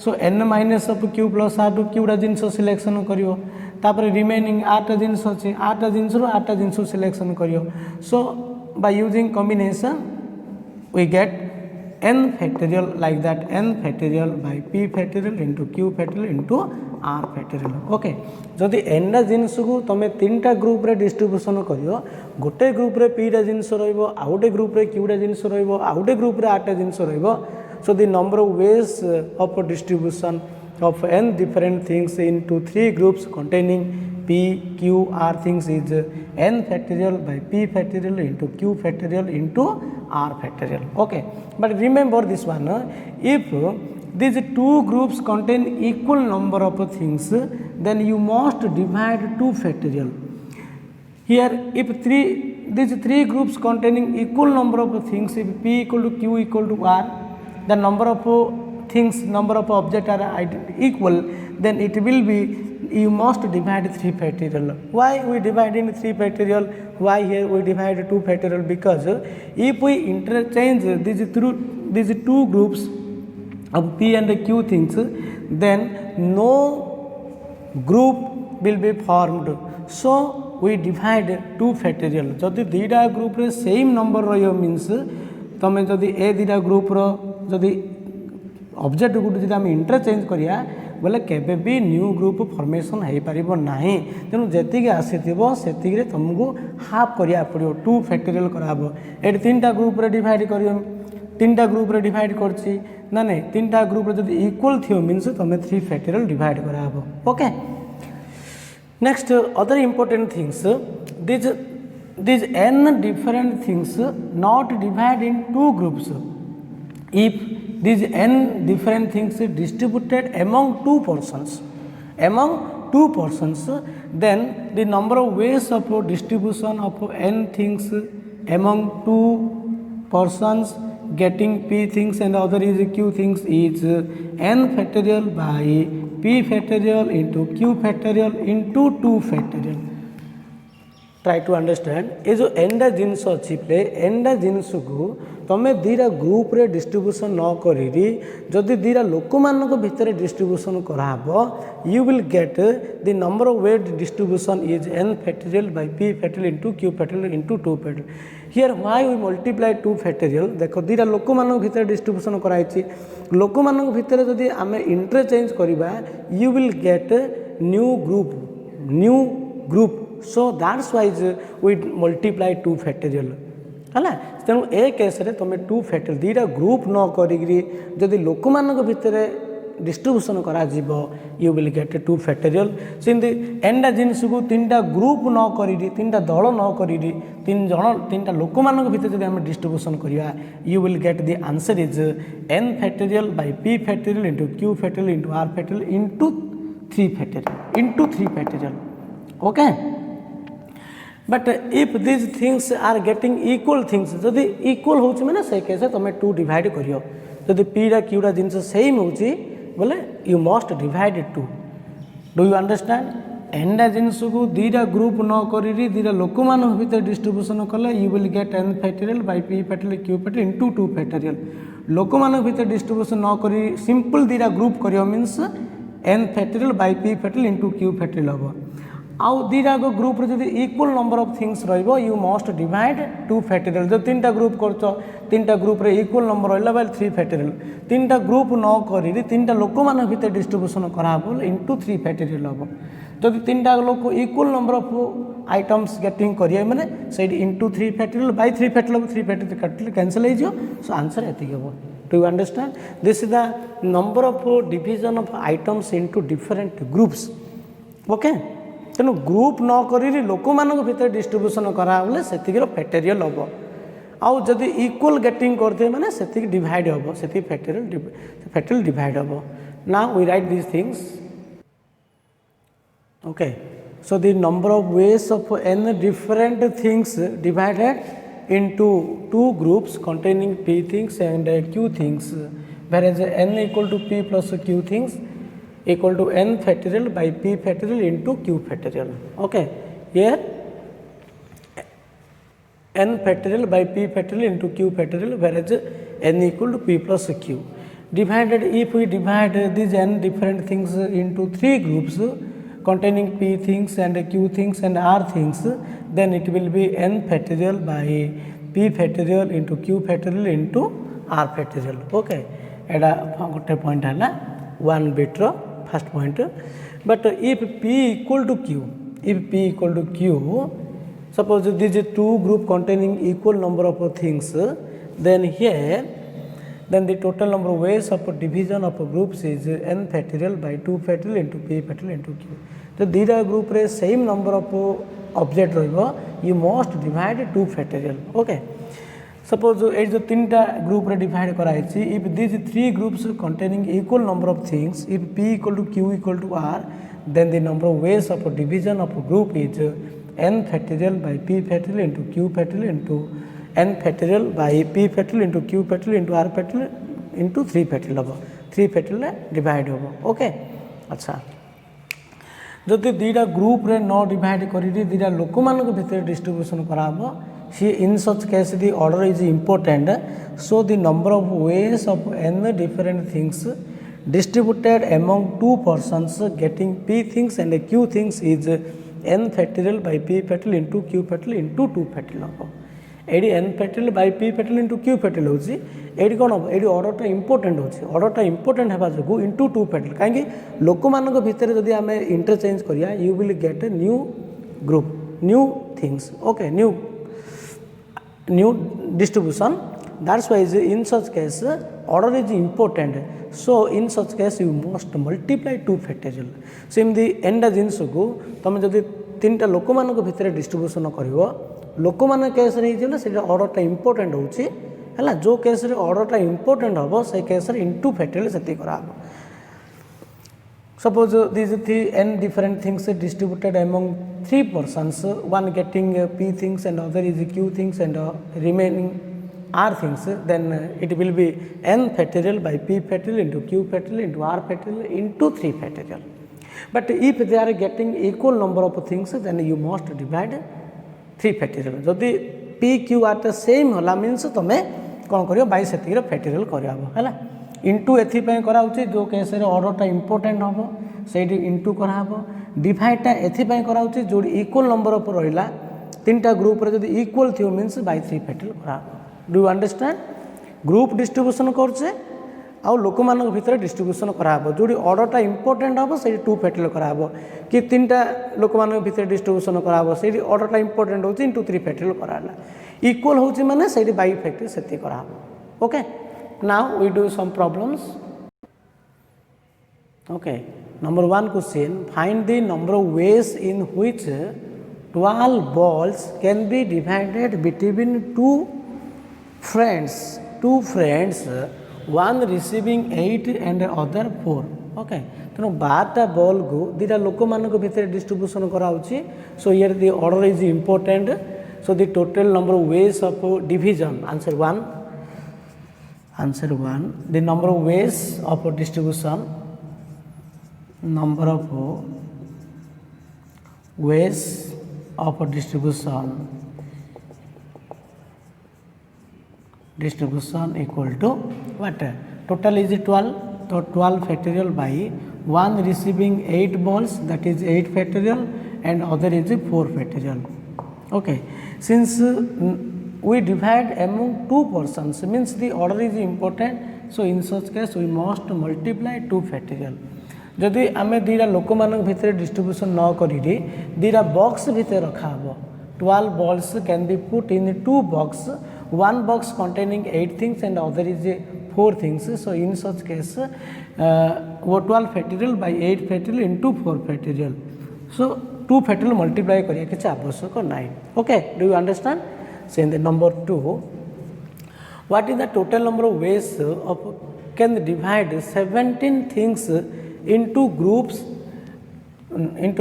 So n minus of q plus r to q टा जिनस सिलेक्शन करियो, तापर रिमेनिंग r टा जिनस अछि, r टा जिनस रो r टा जिनस सिलेक्शन करियो. So by using combination we get n factorial like that, n factorial by p factorial into q factorial into r factorial. Okay, जदि n टा जिनस को तुम 3टा ग्रुप रे डिस्ट्रीब्यूशन करियो, गोटे ग्रुप रे p टा जिनस रहिबो, आ गोटे ग्रुप रे q टा जिनस रहिबो, आ गोटे ग्रुप रे r टा जिनस रहिबो. So the number of ways of distribution of n different things into 3 groups containing p, q, r things is n factorial by p factorial into q factorial into r factorial. Okay, but remember this one, if these 2 groups contain equal number of things, then you must divide 2 factorial. Here if these 3 groups containing equal number of things, if p equal to q equal to r, the number of things, number of objects are equal, then it will be, you must divide 3 factorial. Why we divide in 3 factorial? Why here we divide 2 factorial? Because if we interchange these 2 groups of p and q things, then no group will be formed. So we divide 2 factorial. जदि दीटा group रे same number रहियो means तमे जदि ए दीटा group रो जदि object good जदि हम interchange करिया बोले केबे भी न्यू ग्रुप फॉर्मेशन हो पारिबो नाही। तेनु जेतिके आसीथिबो सेतिके तुमको हाफ करिया पड़ियो, 2 फैक्टोरियल कराबो। एट 3टा ग्रुप रे डिवाइड करियो, 3टा ग्रुप रे डिवाइड करछि ना नहीं, 3टा ग्रुप रे जदि इक्वल थियो मीन्स तमे 3 फैक्टोरियल डिवाइड कराबो। Okay, next other important things, these n different things not divide in 2 groups. If these n different things distributed among 2 persons, then the number of ways of distribution of n things among 2 persons getting p things and other is q things is n factorial by p factorial into q factorial into 2 factorial. Try to understand, ये जो Enda जिनस अच्छी play Enda जिनस को तमें दीटा group रे distribution न करी जदि दीटा लोक मान भितर डिस्ट्रीब्यूशन कराब, you will get the number of way distribution is n factorial by p factorial into q factorial into 2 factorial. Here why we multiply 2 factorial, देखो दीटा लोक मान भितर डिस्ट्रीब्यूशन कराई, लोक मान भितर जदि आम इंटरचेंज करवा you will get new group. So that's why we multiply 2 factorial है। तेणु ए केस रे तुम 2 factorial दीटा ग्रुप न करी जदि लोक मान भितर डिस्ट्रीब्यूशन करा यू विल गेट 2 factorial. सेमती एंडा जिनस को 3टा ग्रुप न करी 3टा दल न करी 3टा लोक मान भितर जब आम डिस्ट्रीब्यूशन करवा you will get the answer is n factorial by p factorial into q factorial into r factorial into 3 factorial. Okay, but if these things are getting equal things, जदि equal होची माने से केस तुम 2 divide करियो, जदि p रा q रा जिनस same होची बोले you must divide 2. Do you understand? एंडा जिनस को दीटा ग्रुप न करी दीटा लोक मान भितर डिस्ट्रीब्यूशन कले you will gate n factorial by p factorial q factorial into 2 factorial. लोक मान भितर डिस्ट्रीब्यूशन न करी सिंपल दीटा ग्रुप करियो means n factorial by p factorial into q factorial हम. आउ दीटा ग्रुप रे जदि इक्वल नंबर ऑफ थिंग्स रहिबो यू मस्ट डिवाइड 2 फैक्टोरियल. जो 3टा ग्रुप करछ 3टा ग्रुप रे इक्वल नंबर रहला बाय 3 फैक्टोरियल. 3टा ग्रुप न करी 3टा लोक मान भितर डिस्ट्रीब्यूशन कराबो इनटू 3 फैक्टोरियल हम. जदि 3टा लोक equal number of items getting करिया माने said into 3 factorial by 3 factorial 3 factorial काटले कैंसिल हो जियो. सो आंसर एति हेबो. Do you understand? This is the number of division of items into different groups. Okay, तेणु ग्रुप न करी लोक मान भीतर डिस्ट्रीब्यूशन कराले से फैक्टोरियल हम. आउ जदि इक्वल गेटिंग करते माने से divide hmm, say factorial divide hmm. Now we write this things. Okay, so the number of ways of n different things divided into 2 groups containing p things and q things, whereas n equal to p plus q things equal to n factorial by p factorial into q factorial. Okay, here n factorial by p factorial into q factorial, whereas n equal to p plus q. Divided, if we divide these n different things into 3 groups containing p things and q things and r things, then it will be n factorial by p factorial into q factorial into r factorial. Okay, एटा गोटे point है 1 bit row first point. But if p equal to q, suppose these 2 group containing equal number of things, then here then the total number of ways of division of groups is n factorial by 2 factorial into p factorial into q. तो दीटा group रे same number of object रहिबो you must divide 2 factorial. Okay suppose ए जो तीनटा group रे divide कराई छि if this 3 groups containing equal number of things if p equal to q equal to r then the number of ways of division of group is n factorial by p factorial into q factorial into n factorial by p factorial into q factorial into r factorial into 3 factorial हम 3 factorial divide हम. Okay अच्छा जदि दीटा group रे न divide करी दीटा लोक मान भितर डिस्ट्रीब्यूशन कराब सी in such case the order is important so the number of ways of n different things distributed among 2 persons getting p things and q things is n factorial by p factorial into q factorial into 2 factorial hmm एडी n factorial by p factorial into q factorial होची एडी कोन हम एडी order टा important होची order टा important हेबा जगु into 2 factorial काहे कि लोक मान को भीतर जदी हमें इंटरचेंज करिया you will get a new group new things. Okay new distribution that's why in such case order is important. So in such case you must multiply 2 factorial. So in the end जिनस को तुम जब तीन टा लोक मान भितर distribution करिवो लोक मान केस रे हिजला से ऑर्डर टा इंपोर्टेंट होची हला जो केस रे ऑर्डर टा इंपोर्टेंट हबो से केस रे इनटू फैक्टोरियल सेति कराबो. Suppose these n different things distributed among 3 persons, one getting p things and other is q things and remaining r things, then it will be n factorial by p factorial into q factorial into r factorial into 3 factorial. But if they are getting equal number of things then you must divide 3 factorial. जदि p q r टा same होला means तमे कोन करियो bye सेति रे factorial करयाबो हला into एथि पय करा होची जो केस रे ऑर्डर टा इंपोर्टेंट हबो सेठी इनटू करा हबो डिवाइड टा एथि पय करा होची जोडी इक्वल नंबर ऑफ रहिला तीनटा ग्रुप रे जदि इक्वल थियो मीन्स बाय 3 फैक्टोरियल करा हबो. Do you understand group distribution करछे आ लोक मान भितर डिस्ट्रीब्यूशन करा हबो जोडी ऑर्डर टा इंपोर्टेंट हबो सेठी 2 फैक्टोरियल करा हबो कि तीनटा लोक मान भितर डिस्ट्रीब्यूशन करा हबो सेठी ऑर्डर टा इंपोर्टेंट होची इनटू 3 फैक्टोरियल करा हला इक्वल होची माने सेठी बाय फैक्टोरियल सेति करा हबो. Okay now we do some problems. Okay number 1 question find the number of ways in which 12 balls can be divided between two friends one receiving 8 and other 4. okay तेणु 12टा ball को दीटा लोक मान भितर distribution कराउछि so here the order is important so the total number of ways of division answer 1 the number of ways of distribution number of ways of distribution equal to what total is 12 so 12 factorial by one receiving 8 balls that is 8 factorial and other is 4 factorial. okay since we divide among 2 persons means the order is important so in such case we must multiply 2 factorial. जदि आमे दीटा लोक मान भितर distribution न करी दीटा box भितर रखा हबो 12 balls can be put in 2 box one box containing 8 things and other is 4 things so in such case 12 factorial by 8 factorial into 4 factorial so 2 factorial multiply करिया किछ आवश्यक नाही. okay do you understand? So in the number 2 what is the total number of ways of can divide 17 things into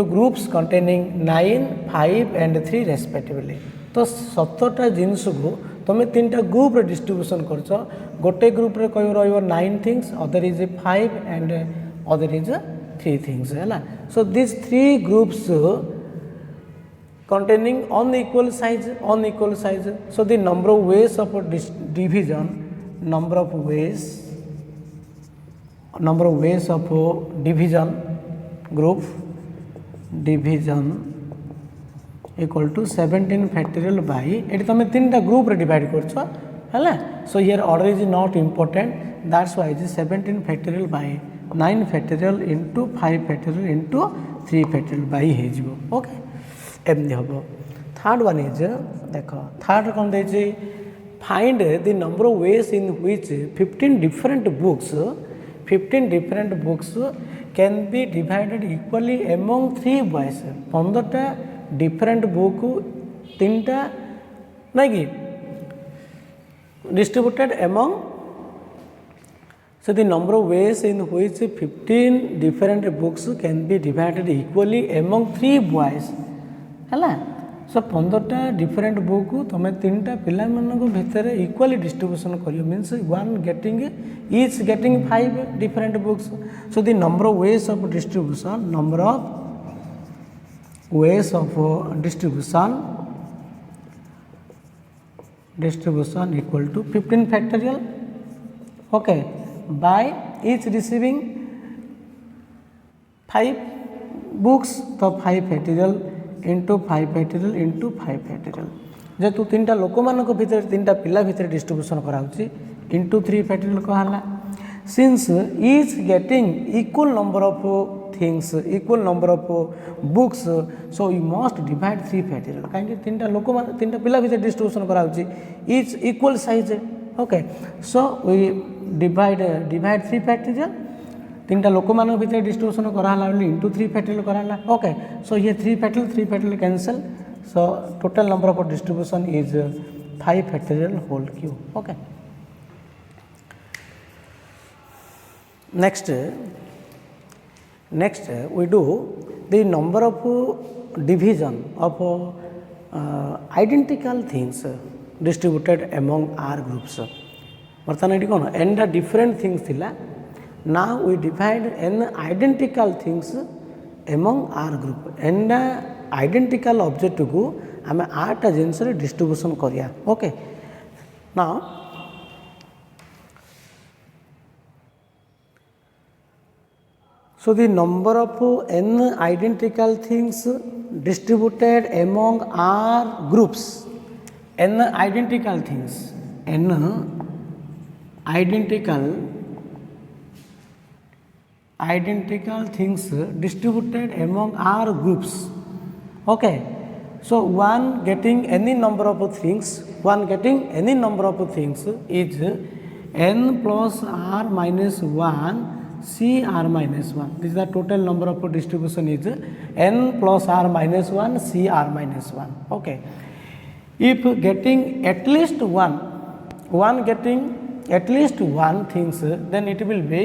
groups containing 9 5 and 3 respectively. तो 17टा जिनिस को तुम तीनटा group रे डिस्ट्रीब्यूशन करछ गोटे ग्रुप रे कहियो रहइबो 9 things other is 5 and other is 3 things हैला. So this 3 groups containing unequal size so the number of ways of division number of ways of division group division equal to 17 factorial by eighty तुम तीनटा group रे divide करछ हैला. So here order is not important that's why is 17 factorial by 9 factorial into 5 factorial into 3 factorial by हे जिवो. Okay एमनी हम. Third one is देख third कौन दे find the number of ways in which 15 different books can be divided equally among 3 boys. 15टा different book 3टा नहीं कि distributed among. So the number of ways in which 15 different books can be divided equally among 3 boys है. सो 15टा different book तुम 3टा पिला भितर equally distribution कर means one getting each getting 5 different books. So the number of ways of distribution distribution equal to 15 factorial okay by each receiving 5 books. तो 5 factorial into 5 factorial into 5 factorial जेहेतु 3टा लोक मान भर 3टा पिला भितर डिस्ट्रीब्यूशन कराऊँच इंटू 3 फैक्टोरियल कहला. Since each getting equal number of things equal number of books so you must divide 3 factorial कहीं 3टा लोक 3टा पिला भितर डिस्ट्रीब्यूशन कराऊँच each equal size okay. So we divide 3 factorial 3टा लोक मान भर डिस्ट्रीब्यूशन कराला इंटू 3 फैक्टोरियल कराला ओके. सो ये 3 factorial cancel. So total number of distribution is 5 factorial whole cube okay. Next we do the number of division of identical things distributed among R groups. बर्तमान ये कौन n different things थिला. Now we divide n identical things among R group. n identical object को आम 8टा जिनस distribution करिया okay. Now so the number of n identical things distributed among R groups, n identical things distributed among R groups okay. So one getting any number of things is n plus r minus 1 CR minus 1. This is the total number of distribution is n plus r minus 1 CR minus 1 okay. If getting at least one getting at least one things then it will be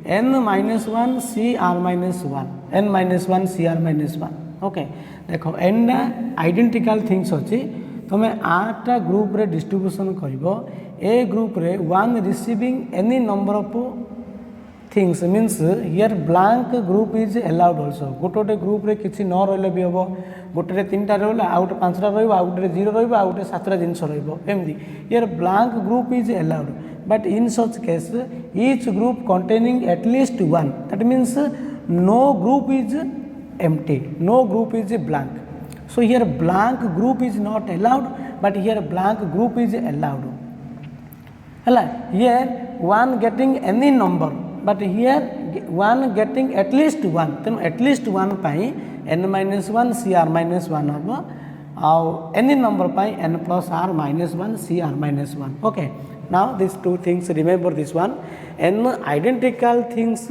n minus 1 CR minus 1 n minus 1 CR minus 1 okay. देखो n identical things अच्छी तुम 8टा group रे distribution कर ए group रे one receiving any number of things means here blank group is allowed also. गोटे group रे किसी न रही भी हम गोटे 3टा रहा आउ 5टा रोटे 0 आउ 7टा जिनस रमती हियर blank group is allowed but in such case each group containing at least one that means no group is empty, no group is blank. So here blank group is not allowed but here blank group is allowed. Here one getting any number but here one getting at least one. Then at least one pai n minus 1 CR minus 1 haba any number pai n plus r minus 1 CR minus 1 okay. Now these two things remember this one n identical things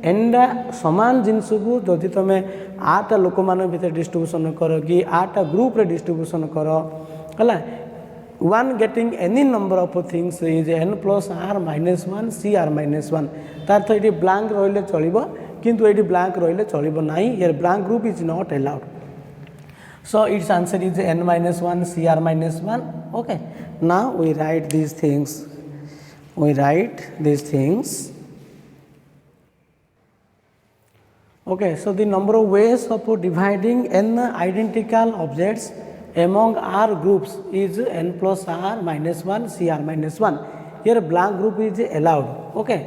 Enda सामान जिनस को जदि तुम 8टा लोक मान भर distribution कर कि 8टा group रे डिस्ट्रीब्यूशन कर है one getting any number of things is n plus r minus 1 CR minus 1 तार तो ये ब्लैंक रही चलो किंतु ये ब्लैंक रही चलो ना यार blank group is not allowed. So it's answer is n minus 1 CR minus 1 okay. Now we write these things okay. So the number of ways of dividing n identical objects among R groups is n plus r minus 1 CR minus 1. Here blank group is allowed okay.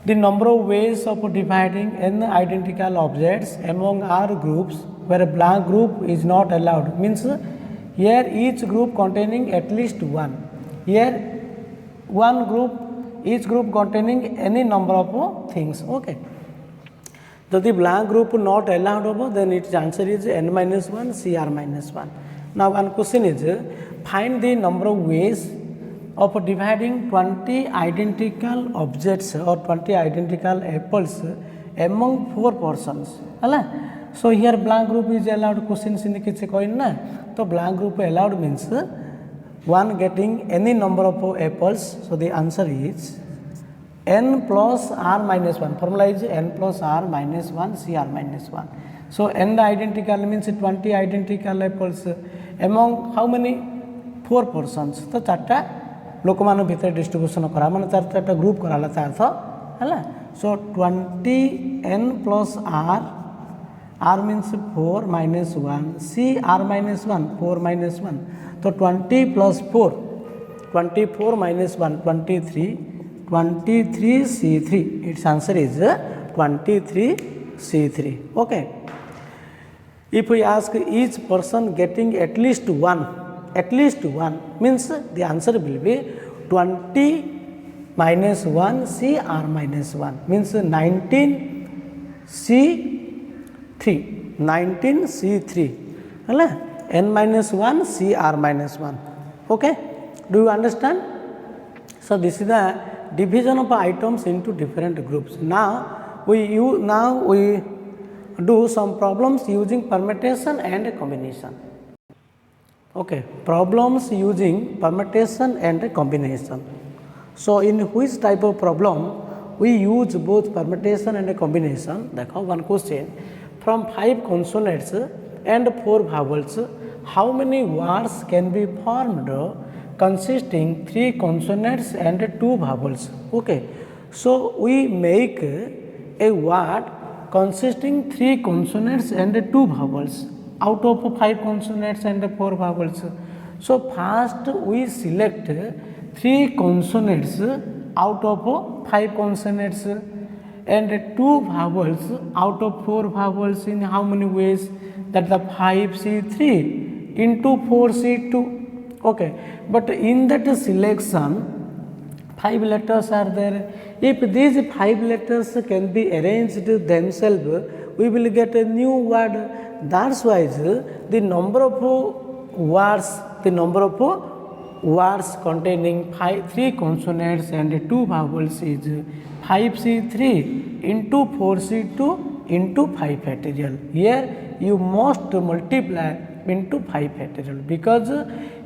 The number of ways of dividing n identical objects among R groups where blank group is not allowed means here each group containing at least one. Here one group each group containing any number of things okay. If the blank group not allowed then its answer is n minus 1 CR minus 1. Now one question is find the number of ways of dividing 20 identical objects or 20 identical apples among 4 persons. Hala? So here blank group is allowed. Question in the coin na. So blank group allowed means one getting any number of apples. So the answer is n plus r minus 1. Formula is n plus r minus 1 cr minus 1. So n identical means 20 identical apples among how many? 4 persons. तो चार्टा लोक मान भितर distribution करा माने चार्टा group कराला ता अर्थ हैला. सो 20n plus r means 4 minus 1 c r minus 1 4 minus 1. तो 20 plus 4 24 minus 1 23 23c3. Its answer is 23c3. Okay. If we ask each person getting at least one means the answer will be 20 minus 1 cr minus 1 means 19c3 hala n minus 1 cr minus 1. Okay, do you understand? So this is the division of items into different groups. Now we do some problems using permutation and combination. Okay, problems using permutation and combination. So in which type of problem we use both permutation and combination? Dekho one question. From 5 consonants and 4 vowels, how many words can be formed consisting 3 consonants and 2 vowels? Okay, so we make a word consisting 3 consonants and 2 vowels out of 5 consonants and 4 vowels. So first we select 3 consonants out of 5 consonants and 2 vowels out of 4 vowels. In how many ways? That the 5c3 into 4c2. Okay, but in that selection 5 letters are there. If these 5 letters can be arranged themselves, we will get a new word. That's why the number of words containing 3 consonants and 2 vowels is 5c3 into 4c2 into 5 factorial. Here you must multiply into 5 factorial because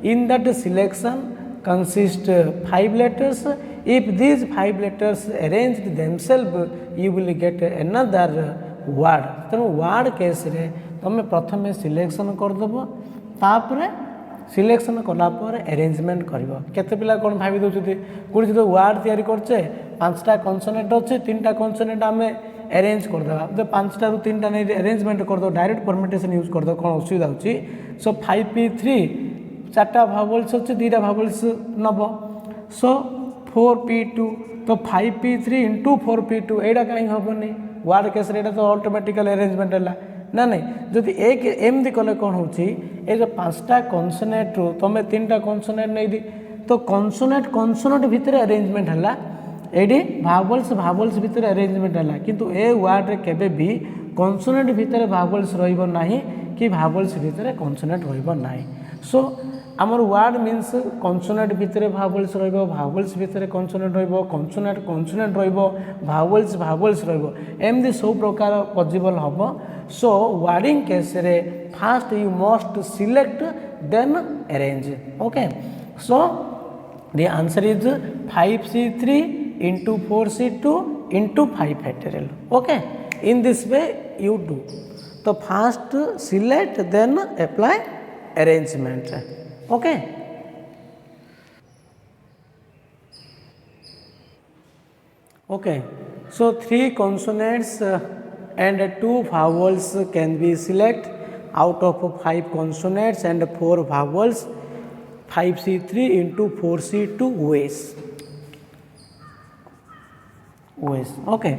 in that selection consists 5 letters. If these 5 letters arranged themselves, you will get another word. तेणु word case रे तुम प्रथम selection करदेव तापर selection कलापर arrangement कर केते पिला कौन भावी दौरान कौन जो वार्ड तैयारी करचे 5टा कनसोनेट अच्छे 3टा कनसोनेट आम अरेंज करदे तो 5टा रू 3टा नहीं अरेंजमेंट करदे डायरेक्ट परमुटेशन यूज करदे कौन असुविधा होची. सो 5p3 4टा भावल्स अच्छे 2टा भावल्स नब. सो 4p2 तो 5p3 इंटू 4p2 एटा कहीं हेनी वार्ड केस तो ऑटोमेटिकल अरेंजमेंट है ना नहीं. जदि एक एमती कले कौन हो जो 5टा कनसोनेट रू तुम 3टा कनसोनेट नहीं तो कनसोनेट भितर अरेंजमेंट है ये भावल्स भितर अरेंजमेंट है किंतु ए वार्ड केबे भी कनसोनेट भितर भावल्स रहिबो नाही कि भावल्स भितर कनसोनेट रहिबो नाही. सो आमर वार्ड मीन्स कनसोनेट भितर भावल्स रहिबो भावल्स भितर कनसोनेट रहिबो कनसोनेट रहिबो भावल्स रहिबो एमदी सब प्रकार पॉसिबल हबो. सो वार्डिंग केस रे first you must select then arrange. Okay, so the answer is 5c3 into 4c2 into 5 factorial. Okay, in this way you do. So first select then apply arrangement. Okay, okay, so 3 consonants and 2 vowels can be select out of 5 consonants and 4 vowels 5c3 into 4c2 ways. Okay,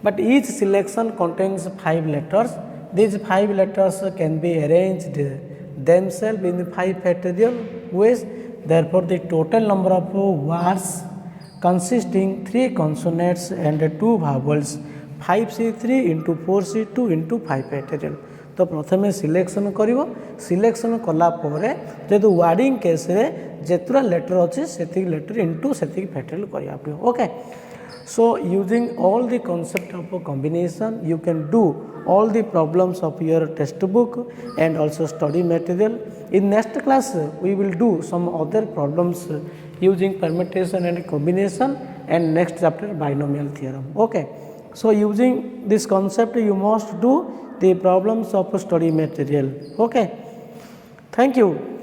but each selection contains 5 letters. These 5 letters can be arranged themselves in 5 factorial ways. Therefore the total number of words consisting 3 consonants and 2 vowels 5c3 into 4c2 into 5 factorial. तो तो प्रथम selection कर selection कलापर जेहतु wording case जेतुरा letter अच्छे से letter into से factorial करने पड़ो okay so using all the concept of a combination you can do all the problems of your textbook and also study material in next class we will do some other problems using permutation and combination and next chapter binomial theorem okay so using this concept you must do the problems of study material okay thank you